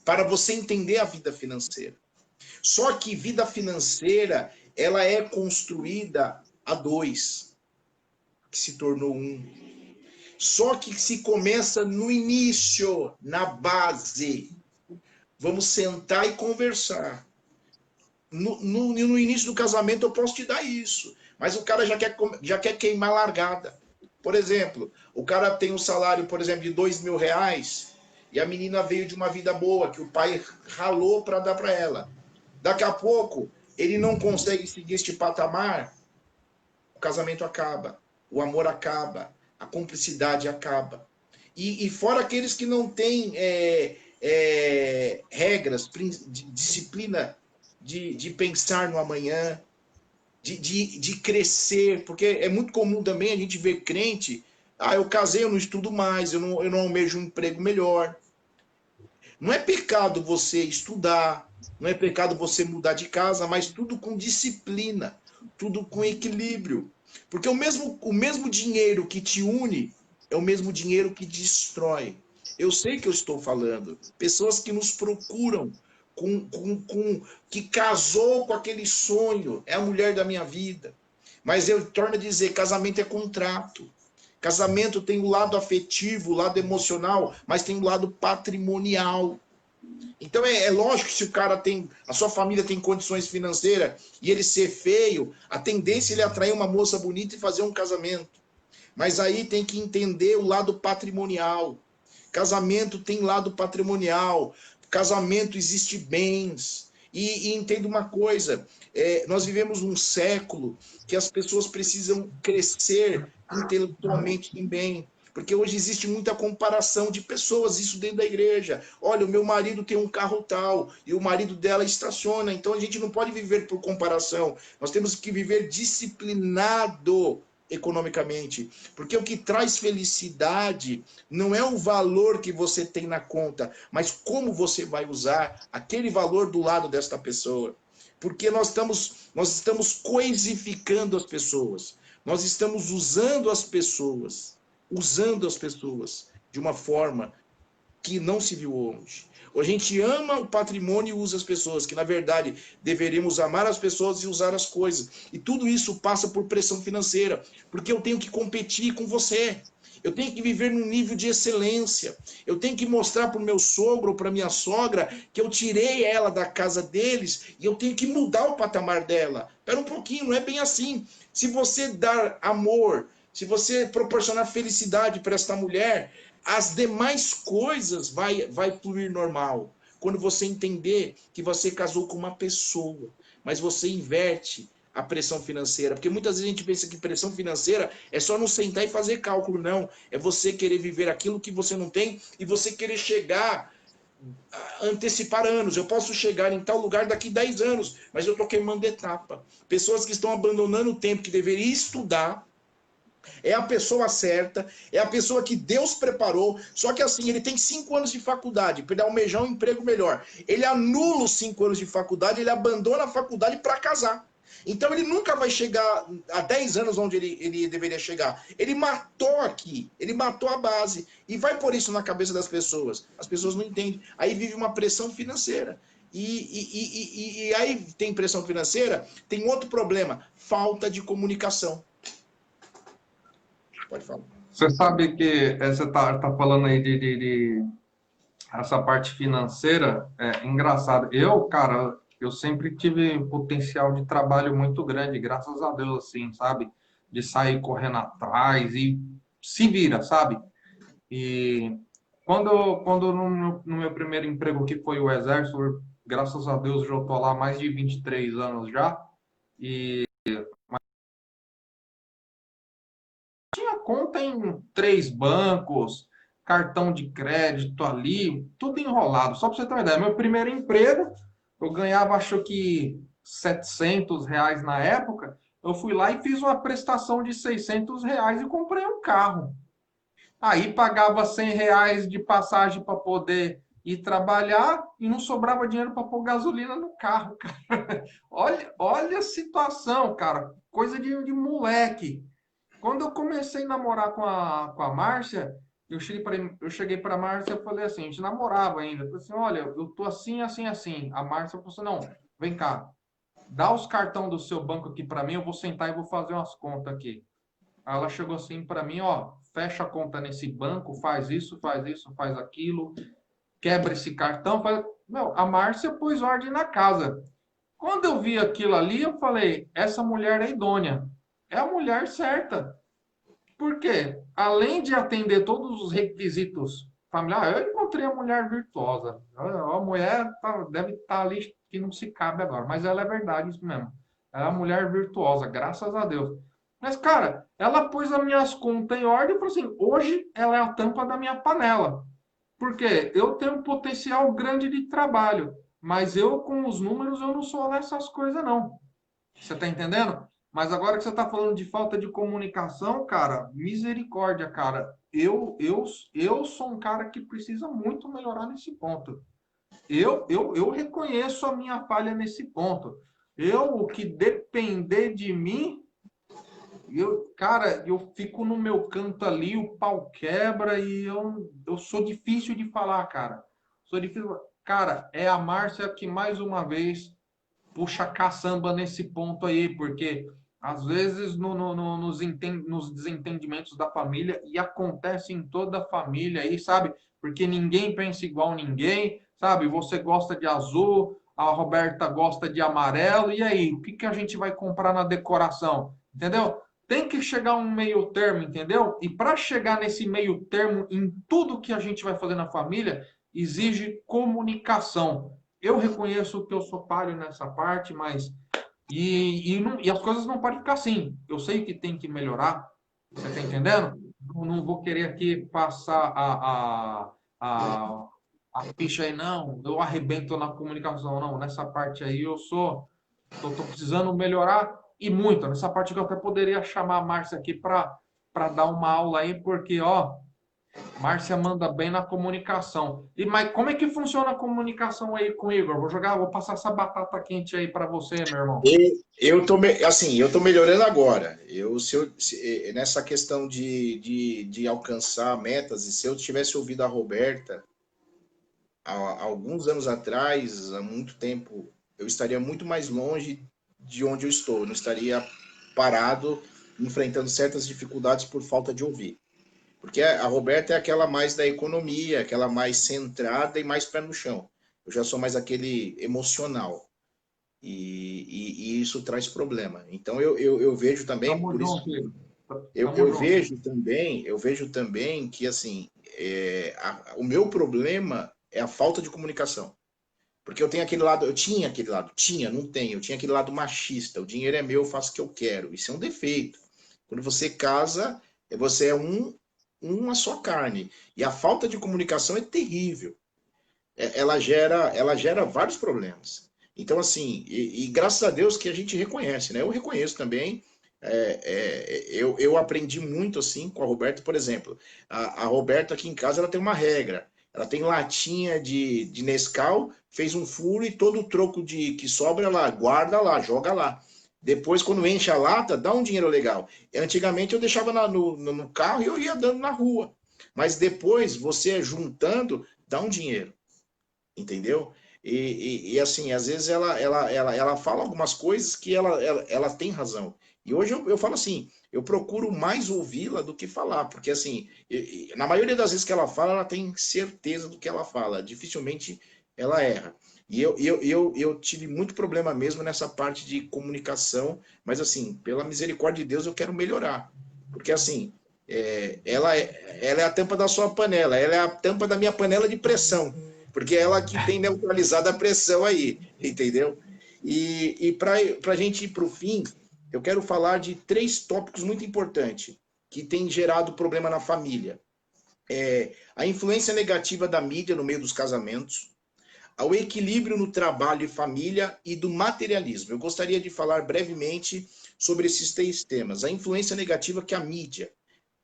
para você entender a vida financeira. Só que vida financeira, ela é construída a dois, que se tornou um. Só que se começa no início, na base. Vamos sentar e conversar. No início do casamento eu posso te dar isso, mas o cara já quer queimar largada. Por exemplo, o cara tem um salário, por exemplo, de R$ 2.000 e a menina veio de uma vida boa, que o pai ralou para dar para ela. Daqui a pouco, ele não consegue seguir este patamar, o casamento acaba, o amor acaba, a cumplicidade acaba. E fora aqueles que não têm regras, disciplina de pensar no amanhã, de crescer, porque é muito comum também a gente ver crente, eu casei, eu não estudo mais, eu não almejo um emprego melhor. Não é pecado você estudar, não é pecado você mudar de casa, mas tudo com disciplina, tudo com equilíbrio. Porque o mesmo dinheiro que te une é o mesmo dinheiro que destrói. Eu sei que eu estou falando. Pessoas que nos procuram, que casou com aquele sonho, é a mulher da minha vida. Mas eu torno a dizer, casamento é contrato. Casamento tem o lado afetivo, o lado emocional, mas tem o lado patrimonial. Então é lógico que se o cara tem, a sua família tem condições financeiras e ele ser feio, a tendência é ele atrair uma moça bonita e fazer um casamento. Mas aí tem que entender o lado patrimonial. Casamento tem lado patrimonial. Casamento existe bens. E entenda uma coisa, nós vivemos um século que as pessoas precisam crescer intelectualmente também. Porque hoje existe muita comparação de pessoas, isso dentro da igreja. Olha, o meu marido tem um carro tal, e o marido dela estaciona. Então a gente não pode viver por comparação. Nós temos que viver disciplinado economicamente. Porque o que traz felicidade não é o valor que você tem na conta, mas como você vai usar aquele valor do lado desta pessoa. Porque nós estamos coisificando as pessoas. Nós estamos usando as pessoas de uma forma que não se viu hoje. A gente ama o patrimônio e usa as pessoas, que na verdade deveríamos amar as pessoas e usar as coisas. E tudo isso passa por pressão financeira, porque eu tenho que competir com você. Eu tenho que viver num nível de excelência. Eu tenho que mostrar para o meu sogro ou para minha sogra que eu tirei ela da casa deles e eu tenho que mudar o patamar dela. Espera um pouquinho, não é bem assim. Se você dar amor, se você proporcionar felicidade para esta mulher, as demais coisas vai fluir normal. Quando você entender que você casou com uma pessoa, mas você inverte a pressão financeira, porque muitas vezes a gente pensa que pressão financeira é só não sentar e fazer cálculo, não. É você querer viver aquilo que você não tem e você querer chegar, antecipar anos. Eu posso chegar em tal lugar daqui 10 anos, mas eu estou queimando etapa. Pessoas que estão abandonando o tempo que deveria estudar, é a pessoa certa, é a pessoa que Deus preparou, só que assim, ele tem 5 anos de faculdade, para almejar um emprego melhor. Ele anula os 5 anos de faculdade, ele abandona a faculdade para casar. Então ele nunca vai chegar a 10 anos onde ele deveria chegar. Ele matou aqui, ele matou a base, e vai por isso na cabeça das pessoas. As pessoas não entendem. Aí vive uma pressão financeira. E aí tem pressão financeira, tem outro problema, falta de comunicação. Pode falar. Você sabe que você está falando aí de essa parte financeira, é engraçado. Cara, eu sempre tive um potencial de trabalho muito grande, graças a Deus, assim, sabe? De sair correndo atrás e se vira, sabe? E quando no meu primeiro emprego, que foi o Exército, graças a Deus, eu estou lá há mais de 23 anos já, e tinha conta em 3 bancos, cartão de crédito ali, tudo enrolado. Só para você ter uma ideia, meu primeiro emprego, eu ganhava, acho que R$ 700 na época. Eu fui lá e fiz uma prestação de R$ 600 e comprei um carro. Aí pagava R$ 100 de passagem para poder ir trabalhar e não sobrava dinheiro para pôr gasolina no carro, cara. Olha a situação, cara. Coisa de moleque. Quando eu comecei a namorar com a Márcia, eu cheguei para a Márcia e falei assim, a gente namorava ainda. Eu falei assim, olha, eu tô assim, assim, assim. A Márcia falou assim, não, vem cá, dá os cartão do seu banco aqui para mim, eu vou sentar e vou fazer umas contas aqui. Aí ela chegou assim para mim, ó, fecha a conta nesse banco, faz isso, faz aquilo, quebra esse cartão. Meu, a Márcia pôs ordem na casa. Quando eu vi aquilo ali, eu falei, essa mulher é idônea. É a mulher certa. Porque, além de atender todos os requisitos familiares, eu encontrei a mulher virtuosa. A mulher deve estar ali que não se cabe agora, mas ela é verdade, isso mesmo. Ela é uma mulher virtuosa, graças a Deus. Mas, cara, ela pôs as minhas contas em ordem e falou assim: hoje ela é a tampa da minha panela. Porque eu tenho um potencial grande de trabalho, mas eu, com os números, eu não sou nessas coisas, não. Você está entendendo? Mas agora que você está falando de falta de comunicação, cara, misericórdia, cara. Eu sou um cara que precisa muito melhorar nesse ponto. Eu reconheço a minha falha nesse ponto. O que depender de mim, cara, eu fico no meu canto ali, o pau quebra e eu sou difícil de falar, cara. Sou difícil. Cara, é a Márcia que mais uma vez puxa caçamba nesse ponto aí, porque às vezes nos desentendimentos da família, e acontece em toda a família aí, sabe? Porque ninguém pensa igual a ninguém, sabe? Você gosta de azul, a Roberta gosta de amarelo, e aí? O que que a gente vai comprar na decoração? Entendeu? Tem que chegar a um meio termo, entendeu? E para chegar nesse meio termo em tudo que a gente vai fazer na família, exige comunicação. Eu reconheço que eu sou falho nessa parte, mas. E as coisas não podem ficar assim. Eu sei que tem que melhorar. Você está entendendo? Não vou querer aqui passar a ficha aí, não. Eu arrebento na comunicação, não. Nessa parte aí eu sou. Estou precisando melhorar e muito. Nessa parte que eu até poderia chamar a Márcia aqui para dar uma aula aí, porque, ó, Márcia manda bem na comunicação. Mas como é que funciona a comunicação aí com o Igor? Vou passar essa batata quente aí para você, meu irmão. Assim, eu tô melhorando agora. Nessa questão de alcançar metas, e se eu tivesse ouvido a Roberta há alguns anos atrás, há muito tempo, eu estaria muito mais longe de onde eu estou. Eu não estaria parado, enfrentando certas dificuldades por falta de ouvir. Porque a Roberta é aquela mais da economia, aquela mais centrada e mais pé no chão. Eu já sou mais aquele emocional. E isso traz problema. Então eu vejo também, Tamo por isso junto, Igor. Tamo eu junto. vejo também que assim o meu problema é a falta de comunicação. Porque eu tenho aquele lado, eu tinha aquele lado, não tenho, eu tinha aquele lado machista. O dinheiro é meu, eu faço o que eu quero. Isso é um defeito. Quando você casa, você é uma só carne. E a falta de comunicação é terrível. Ela gera vários problemas. Então, assim, graças a Deus que a gente reconhece, né? Eu reconheço também. Eu aprendi muito assim com a Roberta, por exemplo. A Roberta aqui em casa ela tem uma regra. Ela tem latinha de Nescau, fez um furo e todo o troco que sobra ela guarda lá, joga lá. Depois, quando enche a lata, dá um dinheiro legal. Antigamente eu deixava no carro e eu ia dando na rua. Mas depois, você juntando, dá um dinheiro, entendeu? Assim, às vezes ela fala algumas coisas que ela tem razão. E hoje eu falo assim, eu procuro mais ouvi-la do que falar, porque assim, na maioria das vezes que ela fala, ela tem certeza do que ela fala, dificilmente ela erra. E eu tive muito problema mesmo nessa parte de comunicação, mas assim, pela misericórdia de Deus, eu quero melhorar. Porque assim, ela é a tampa da sua panela, ela é a tampa da minha panela de pressão, porque é ela que tem neutralizado a pressão aí, entendeu? E para a gente ir para o fim, eu quero falar de três tópicos muito importantes que têm gerado problema na família. A influência negativa da mídia no meio dos casamentos, ao equilíbrio no trabalho e família e do materialismo. Eu gostaria de falar brevemente sobre esses três temas. A influência negativa que a mídia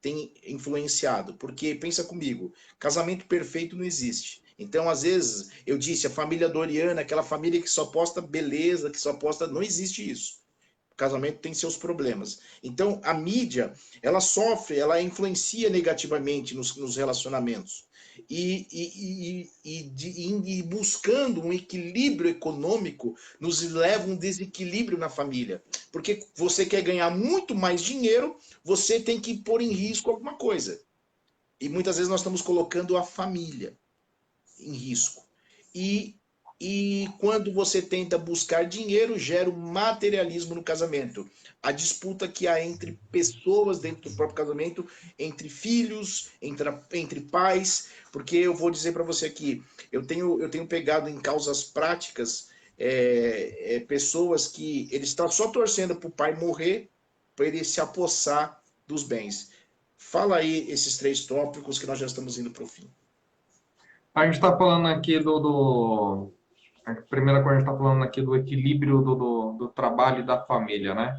tem influenciado, porque pensa comigo, casamento perfeito não existe. Então, às vezes, eu disse, a família Doriana, aquela família que só posta beleza, que só posta, não existe isso. O casamento tem seus problemas. Então, a mídia, ela sofre, ela influencia negativamente nos relacionamentos. E buscando um equilíbrio econômico, nos leva a um desequilíbrio na família. Porque você quer ganhar muito mais dinheiro, você tem que pôr em risco alguma coisa. E muitas vezes nós estamos colocando a família em risco. E, e quando você tenta buscar dinheiro, gera o materialismo no casamento. A disputa que há entre pessoas dentro do próprio casamento, entre filhos, entre pais. Porque eu vou dizer para você aqui, eu tenho pegado em causas práticas pessoas que ele está só torcendo para o pai morrer, para ele se apossar dos bens. Fala aí esses três tópicos que nós já estamos indo para o fim. A gente está falando aqui a primeira coisa, a gente está falando aqui do equilíbrio do trabalho e da família, né?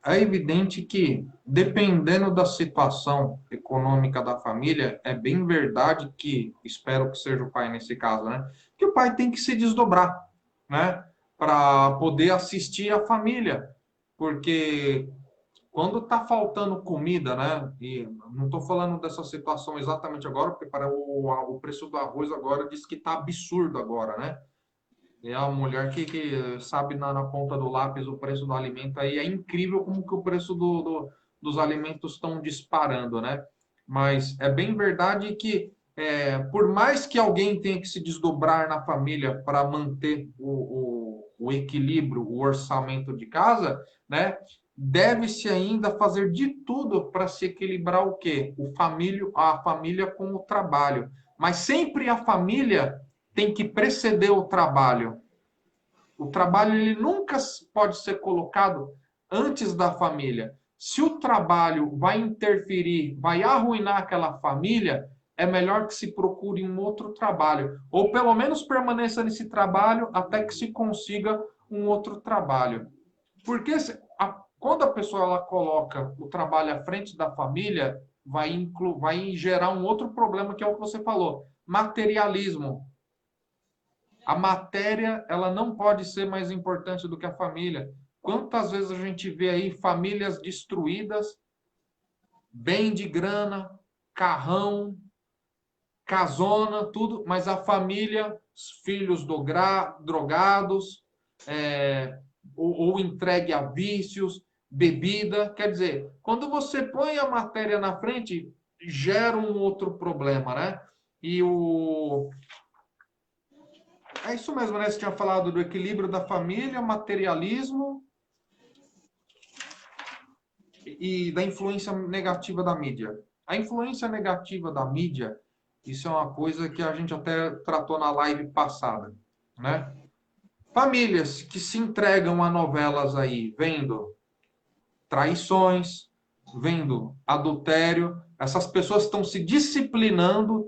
É evidente que, dependendo da situação econômica da família, é bem verdade que, espero que seja o pai nesse caso, né? Que o pai tem que se desdobrar, né? Para poder assistir a família. Porque quando está faltando comida, né? E não estou falando dessa situação exatamente agora, porque para o preço do arroz agora diz que está absurdo agora, né? É a mulher que sabe na ponta do lápis o preço do alimento aí. É incrível como que o preço dos alimentos estão disparando, né? Mas é bem verdade que, por mais que alguém tenha que se desdobrar na família para manter o equilíbrio, o orçamento de casa, né? Deve-se ainda fazer de tudo para se equilibrar o quê? A família com o trabalho. Mas sempre a família tem que preceder o trabalho. O trabalho ele nunca pode ser colocado antes da família. Se o trabalho vai interferir, vai arruinar aquela família, é melhor que se procure um outro trabalho, ou pelo menos permaneça nesse trabalho até que se consiga um outro trabalho. Porque quando a pessoa ela coloca o trabalho à frente da família, vai gerar um outro problema, que é o que você falou, materialismo. A matéria, ela não pode ser mais importante do que a família. Quantas vezes a gente vê aí famílias destruídas, bem de grana, carrão, casona, tudo, mas a família, os filhos drogados, ou entregue a vícios, bebida. Quer dizer, quando você põe a matéria na frente, gera um outro problema, né? E é isso mesmo, né? Você tinha falado do equilíbrio da família, materialismo e da influência negativa da mídia. A influência negativa da mídia, isso é uma coisa que a gente até tratou na live passada, né? Famílias que se entregam a novelas aí, vendo traições, vendo adultério, essas pessoas estão disciplinando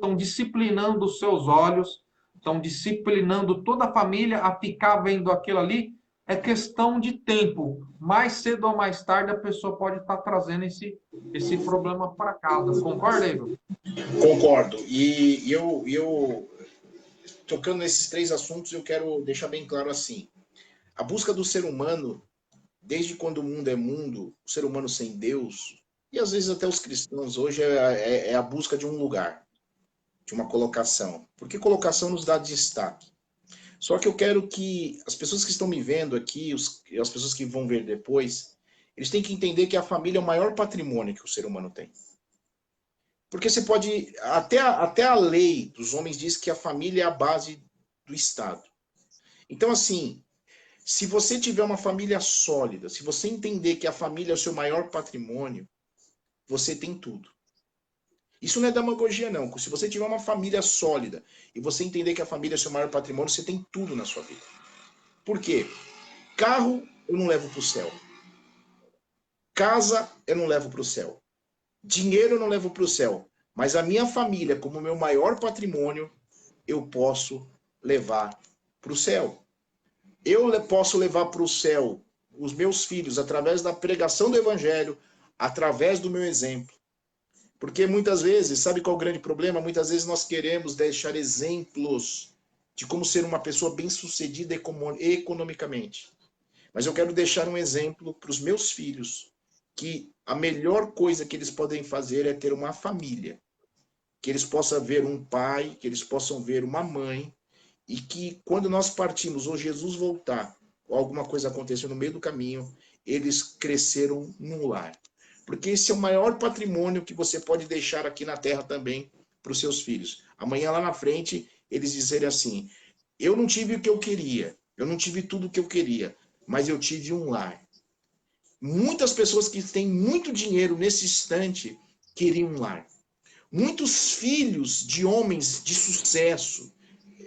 os seus olhos, estão disciplinando toda a família a ficar vendo aquilo ali. É questão de tempo. Mais cedo ou mais tarde a pessoa pode estar trazendo esse problema para casa. Concorda, Igor? Concordo. E eu, tocando nesses três assuntos, eu quero deixar bem claro assim. A busca do ser humano, desde quando o mundo é mundo, o ser humano sem Deus, e às vezes até os cristãos hoje, é a busca de um lugar, de uma colocação. Porque colocação nos dá destaque. Só que eu quero que as pessoas que estão me vendo aqui, as pessoas que vão ver depois, eles têm que entender que a família é o maior patrimônio que o ser humano tem. Porque você pode. Até a lei dos homens diz que a família é a base do Estado. Então, assim, se você tiver uma família sólida, se você entender que a família é o seu maior patrimônio, você tem tudo. Isso não é demagogia, não. Se você tiver uma família sólida e você entender que a família é o seu maior patrimônio, você tem tudo na sua vida. Por quê? Carro eu não levo para o céu. Casa eu não levo para o céu. Dinheiro eu não levo para o céu. Mas a minha família, como meu maior patrimônio, eu posso levar para o céu. Eu posso levar para o céu os meus filhos através da pregação do evangelho, através do meu exemplo. Porque muitas vezes, sabe qual é o grande problema? Muitas vezes nós queremos deixar exemplos de como ser uma pessoa bem-sucedida economicamente. Mas eu quero deixar um exemplo para os meus filhos, que a melhor coisa que eles podem fazer é ter uma família. Que eles possam ver um pai, que eles possam ver uma mãe, e que quando nós partimos, ou Jesus voltar, ou alguma coisa acontecer no meio do caminho, eles cresceram num lar. Porque esse é o maior patrimônio que você pode deixar aqui na terra também para os seus filhos. Amanhã lá na frente, eles dizerem assim, eu não tive o que eu queria, eu não tive tudo o que eu queria, mas eu tive um lar. Muitas pessoas que têm muito dinheiro nesse instante queriam um lar. Muitos filhos de homens de sucesso,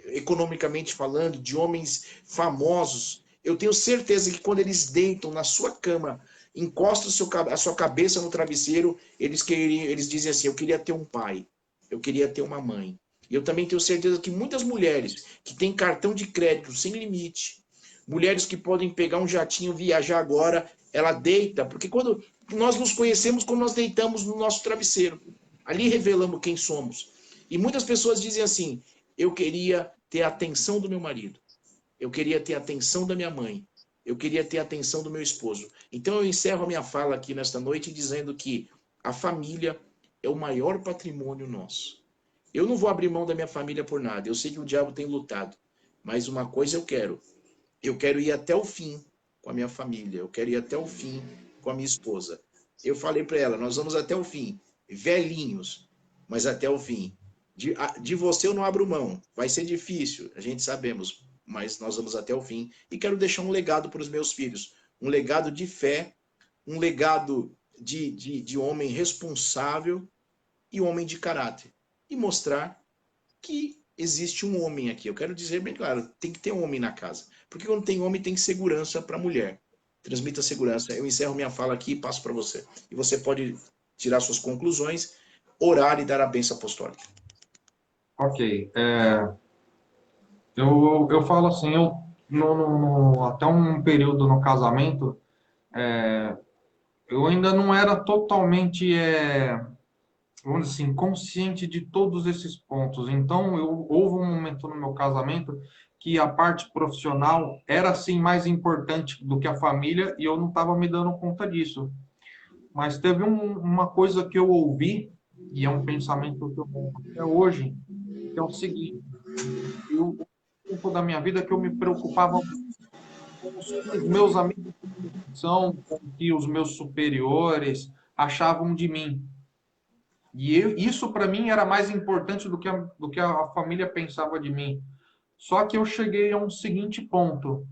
economicamente falando, de homens famosos, eu tenho certeza que quando eles deitam na sua cama, encostam a sua cabeça no travesseiro, eles dizem assim, eu queria ter um pai, eu queria ter uma mãe. E eu também tenho certeza que muitas mulheres que têm cartão de crédito sem limite, mulheres que podem pegar um jatinho, viajar agora, ela deita, porque quando nós nos conhecemos, quando nós deitamos no nosso travesseiro, ali revelamos quem somos. E muitas pessoas dizem assim, eu queria ter a atenção do meu marido, eu queria ter a atenção da minha mãe, eu queria ter a atenção do meu esposo. Então eu encerro a minha fala aqui nesta noite dizendo que a família é o maior patrimônio nosso. Eu não vou abrir mão da minha família por nada, eu sei que o diabo tem lutado, mas uma coisa eu quero ir até o fim com a minha família, eu quero ir até o fim com a minha esposa. Eu falei para ela, nós vamos até o fim, velhinhos, mas até o fim. De você eu não abro mão, vai ser difícil, a gente sabemos, mas nós vamos até o fim. E quero deixar um legado para os meus filhos, um legado de fé, um legado de homem responsável e homem de caráter. E mostrar que existe um homem aqui. Eu quero dizer bem claro, tem que ter um homem na casa. Porque quando tem homem, tem segurança para a mulher. Transmita segurança. Eu encerro minha fala aqui e passo para você. E você pode tirar suas conclusões, orar e dar a bênção apostólica. Ok. Eu falo assim, até um período no casamento, eu ainda não era totalmente vamos dizer assim, consciente de todos esses pontos. Então, houve um momento no meu casamento que a parte profissional era, assim, mais importante do que a família e eu não estava me dando conta disso. Mas teve uma coisa que eu ouvi, e é um pensamento que eu tenho até hoje, que é o seguinte: eu, um tempo da minha vida que eu me preocupava com os meus amigos de profissão, com o que os meus superiores achavam de mim. E isso para mim era mais importante do que a família pensava de mim. Só que eu cheguei a um seguinte ponto: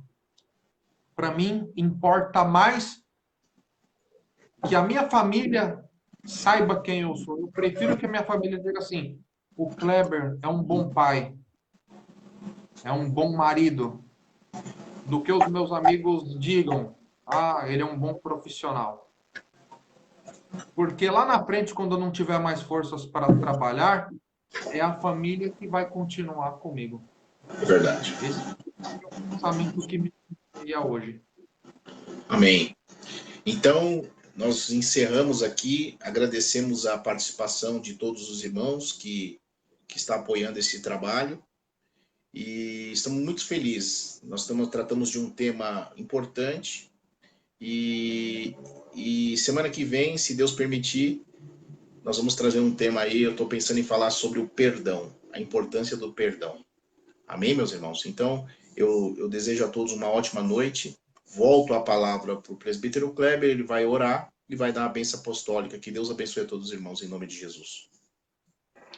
para mim importa mais que a minha família saiba quem eu sou. Eu prefiro que a minha família diga assim: o Kleber é um bom pai, é um bom marido, do que os meus amigos digam: ah, ele é um bom profissional. Porque lá na frente, quando eu não tiver mais forças para trabalhar, é a família que vai continuar comigo. Verdade. Esse é o pensamento que me guia hoje. Amém. Então, nós encerramos aqui, agradecemos a participação de todos os irmãos que estão apoiando esse trabalho e estamos muito felizes. Nós tratamos de um tema importante e semana que vem, se Deus permitir, nós vamos trazer um tema aí, eu estou pensando em falar sobre o perdão, a importância do perdão. Amém, meus irmãos? Então, eu desejo a todos uma ótima noite. Volto a palavra para o presbítero Kleber, ele vai orar e vai dar a bênção apostólica. Que Deus abençoe a todos os irmãos, em nome de Jesus.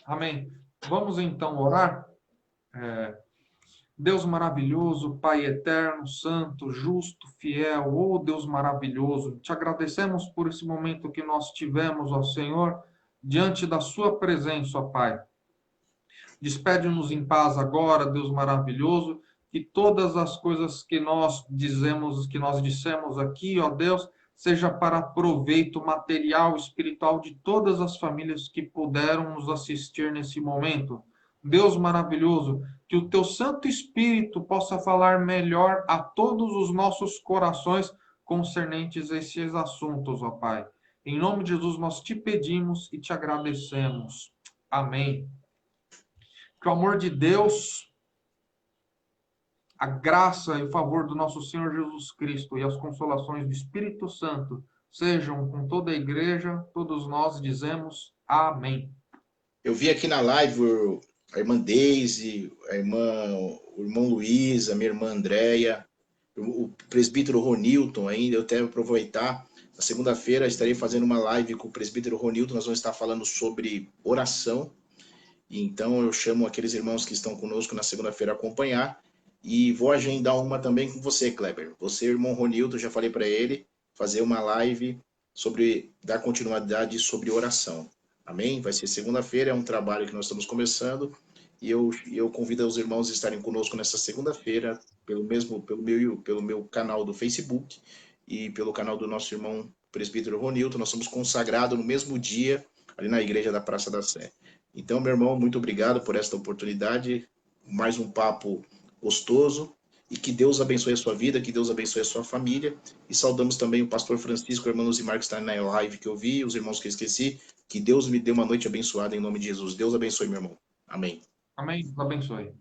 Amém. Vamos então orar? Deus maravilhoso, Pai eterno, santo, justo, fiel, oh Deus maravilhoso, te agradecemos por esse momento que nós tivemos, ó Senhor, diante da Sua presença, ó Pai. Despede-nos em paz agora, Deus maravilhoso, que todas as coisas que nós dizemos, que nós dissemos aqui, ó Deus, seja para proveito material, espiritual de todas as famílias que puderam nos assistir nesse momento. Deus maravilhoso, que o teu Santo Espírito possa falar melhor a todos os nossos corações concernentes a esses assuntos, ó Pai. Em nome de Jesus nós te pedimos e te agradecemos. Amém. Que o amor de Deus, a graça e o favor do nosso Senhor Jesus Cristo e as consolações do Espírito Santo sejam com toda a igreja, todos nós dizemos amém. Eu vi aqui na live a irmã Deise, o irmão Luiz, a minha irmã Andréia, o presbítero Ronilton ainda, eu até aproveitar. Na segunda-feira estarei fazendo uma live com o presbítero Ronilton, nós vamos estar falando sobre oração. Então eu chamo aqueles irmãos que estão conosco na segunda-feira a acompanhar e vou agendar uma também com você, Kleber. Você, irmão Ronilton, já falei para ele fazer uma live sobre dar continuidade sobre oração. Amém? Vai ser segunda-feira, é um trabalho que nós estamos começando e eu convido os irmãos a estarem conosco nessa segunda-feira pelo meu canal do Facebook e pelo canal do nosso irmão presbítero Ronilton. Nós somos consagrados no mesmo dia ali na igreja da Praça da Sé. Então, meu irmão, muito obrigado por esta oportunidade, mais um papo gostoso, e que Deus abençoe a sua vida, que Deus abençoe a sua família, e saudamos também o pastor Francisco, o irmão Luzimar, que está na live que eu vi, os irmãos que eu esqueci, que Deus me dê uma noite abençoada em nome de Jesus. Deus abençoe, meu irmão. Amém. Amém. Deus abençoe.